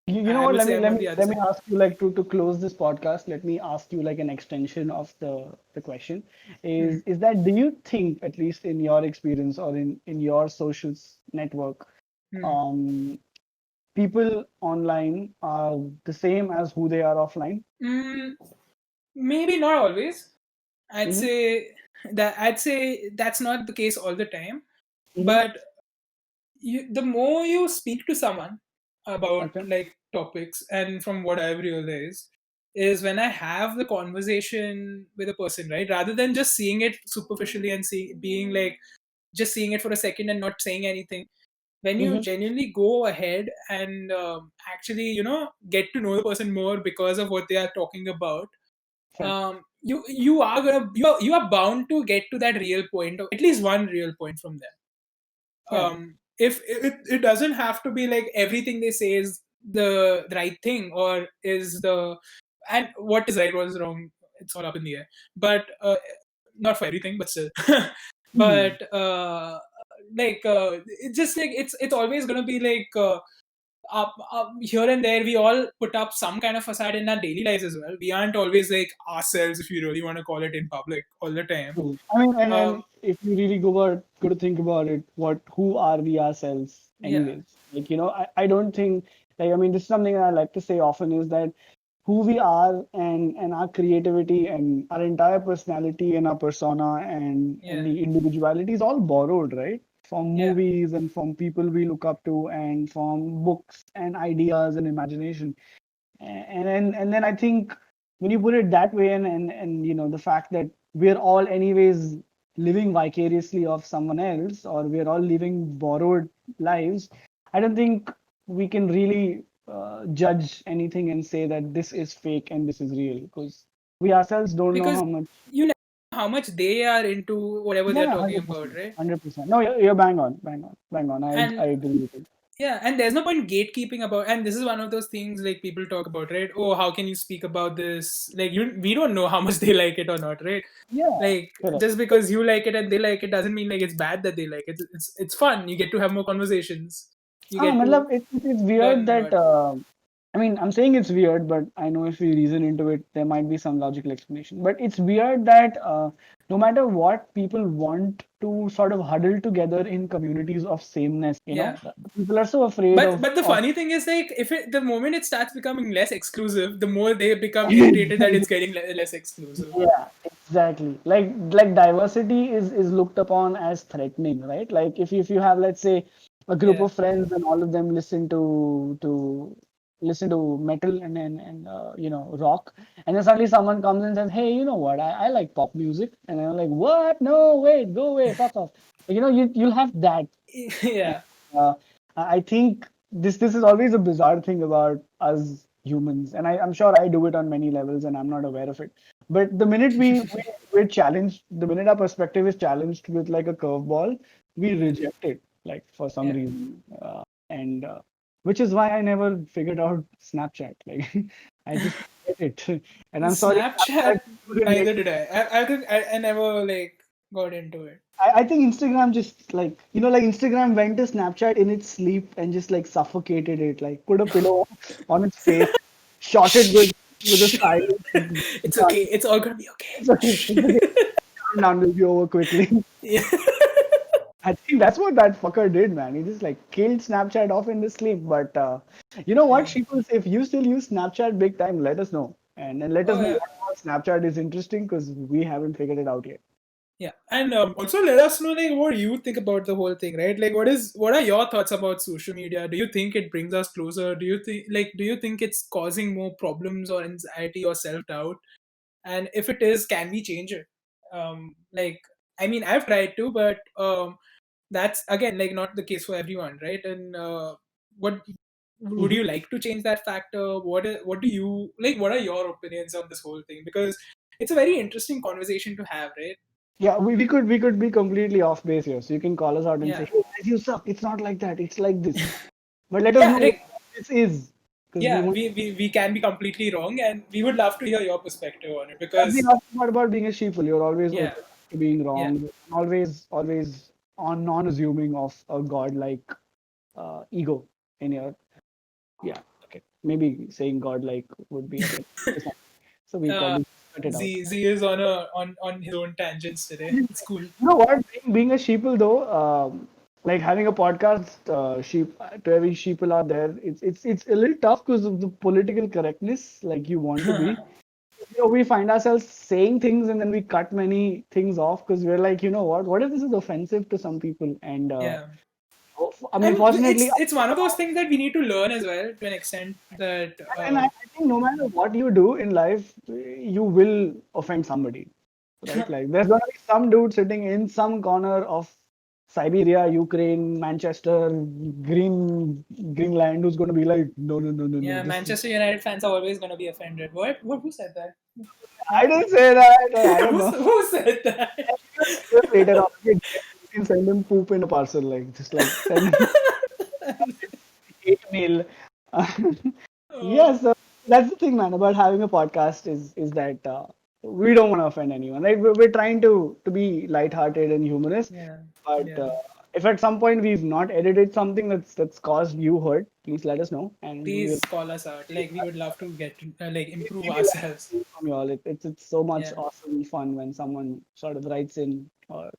You know I what? would Let say me I'm let on me the other let me side. ask you like to close this podcast. Let me ask you like an extension of the question Mhm. is that do you think at least in your experience or in your social network, Mhm. um, people online are the same as who they are offline? Mm, maybe not always. I'd Mm-hmm. say I'd say that's not the case all the time. Mm-hmm. But the more you speak to someone about Okay. like topics, and from what I've realized is when I have the conversation with a person, right, rather than just seeing it superficially and being like just seeing it for a second and not saying anything, when you Mm-hmm. genuinely go ahead and actually get to know the person more because of what they are talking about, Fair. you are bound to get to that real point, or at least one real point from them. Fair. If it doesn't have to be like everything they say is the right thing, or is the and what is right, what is wrong, it's all up in the air. But not for everything, but still. Mm. But it's just like it's always going to be like here and there we all put up some kind of facade in our daily lives as well. We aren't always like ourselves, if you really want to call it, in public all the time. True. I mean, and Um, if you really go to think about it, who are we ourselves yeah, anyways? Like, I don't think, like, I mean, this is something that I like to say often is that who we are and our creativity and our entire personality and our persona and yeah, the individuality is all borrowed, right? From yeah. movies and from people we look up to and from books and ideas and imagination. And then I think when you put it that way, and the fact that we're all anyways living vicariously of someone else, or we're all living borrowed lives, I don't think we can really judge anything and say that this is fake and this is real, because we ourselves don't know Because how much. you know how much they are into whatever they're Yeah, talking hundred about, percent, right? 100%. No, you're bang on, bang on, bang on. I And agree with it. yeah, and there's no point gatekeeping about. And this is one of those things like people talk about, right? Oh, how can you speak about this? Like we don't know how much they like it or not, right? Yeah, Like correct. just because you like it and they like it doesn't mean like it's bad that they like it. It's fun. You get to have more conversations. You get to Matlab, it's weird learn that about. I mean, I'm saying it's weird, but I know if we reason into it, there might be some logical explanation. But it's weird that no matter what, people want to sort of huddle together in communities of sameness. Yeah. People are so afraid But the of funny thing is like the moment it starts becoming less exclusive, the more they become irritated that it's getting less exclusive. Yeah, exactly. Like diversity is looked upon as threatening, right? Like if you have, let's say, a group Yeah. of friends and all of them listen to metal and rock, and then suddenly someone comes and says, hey, you know what? I like pop music, and I'm like, what? No, wait, go away, fuck off. You'll have that. Yeah. uh, I think this is always a bizarre thing about us humans, and I'm sure I do it on many levels, and I'm not aware of it. But the minute we're challenged, the minute our perspective is challenged with like a curveball, we Yeah. reject it, like for some Yeah. reason, and which is why I never figured out Snapchat. Like I just get it, and I'm sorry, Snapchat, Snapchat couldn't make. neither did I. I think I never like got into it. I think Instagram just like Instagram went to Snapchat in its sleep and just like suffocated it, like put a pillow on its face, shot it with a silence. It's okay. It's all gonna be It's okay. It's okay. okay. Calm down, will be over quickly. Yeah. I think that's what that fucker did, man. He just like killed Snapchat off in the sleep. But you know what, Yeah. Sheeples, if you still use Snapchat big time, let us know. And let us Oh know yeah. what about Snapchat is interesting because we haven't figured it out yet. Yeah, and also let us know like what you think about the whole thing, right? Like, what are your thoughts about social media? Do you think it brings us closer? Do you think it's causing more problems or anxiety or self doubt? And if it is, can we change it? Like, I mean, I've tried to, but that's again like not the case for everyone, right? And what would Mhm. you like to change that factor? What do you like? What are your opinions on this whole thing? Because it's a very interesting conversation to have, right? Yeah, we could be completely off base here. So you can call us out and say, Yeah. "Hey guys, you suck. It's not like that. It's like this." But let us Yeah, know what like this is, because we yeah, want. we can be completely wrong, and we would love to hear your perspective on it That's the because last part about being a sheeple. You're always yeah, open to being yeah, wrong. Always on non-assuming of a god-like ego in your. Yeah, okay. Maybe saying god-like would be a bit. So we uh, probably cut it out. Z is on on his own tangents today. It's cool. You know what? Being a sheeple though, like having a podcast, to every sheeple out there, it's a little tough because of the political correctness, like you want to be. We find ourselves saying things and then we cut many things off because we're like, you know what if this is offensive to some people? And Yeah, I mean, and fortunately, it's one of those things that we need to learn as well to an extent that I think no matter what you do in life, you will offend somebody, right? Like there's gonna be some dude sitting in some corner of Siberia, Ukraine, Manchester, Greenland, who's gonna be like, no, no, no, no, no. yeah, This is, Manchester United fans are always going to be offended. What who said that? I didn't say that. I don't know. Who said that? Just later on, you can send him poop in a parcel, like just like send him hate mail. Oh, Yes, that's the thing, man, about having a podcast is that we don't want to offend anyone, right? We're trying to be lighthearted and humorous, yeah, but yeah, if at some point we've not edited something that's caused you hurt, please let us know, and we'll Please call us out. Like we would love to get to, improve we like ourselves. hearing from you all. It's so much Yeah. awesome fun when someone sort of writes in or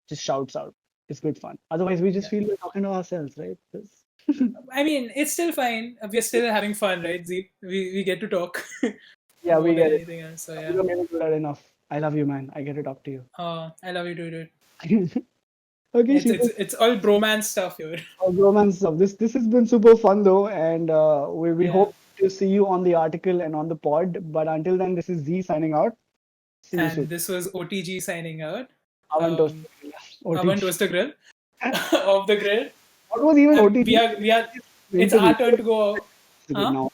just shouts out. It's good fun. Otherwise, we just Yeah. feel we're talking to ourselves, right? I mean, it's still fine. We're still having fun, right, Z? We get to talk Yeah, more we than get it. anything else. So We yeah. don't get it enough. I love you, man. I get to talk to you. I love you, dude. Okay, It's Sheeples. it's all bromance stuff here. Romance stuff. This has been super fun though, and we Yeah. hope to see you on the article and on the pod. But until then, this is Z signing out. See you soon. And this was OTG signing out. Avan Toast. Um, Avan OTG. Toaster Grill off the grid. What was even And OTG? we are. It's Interview. our turn to go. Huh? Now.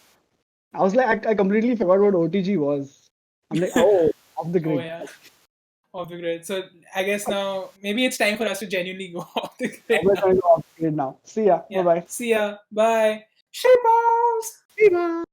I was like, I completely forgot what OTG was. I'm like, oh, off the Oh grid. yeah, off the grid. So I guess now maybe it's time for us to genuinely go off the I grid was now. going to go off the grid now. See ya. Bye Yeah. bye. See ya. Bye. Sheeples. See ya.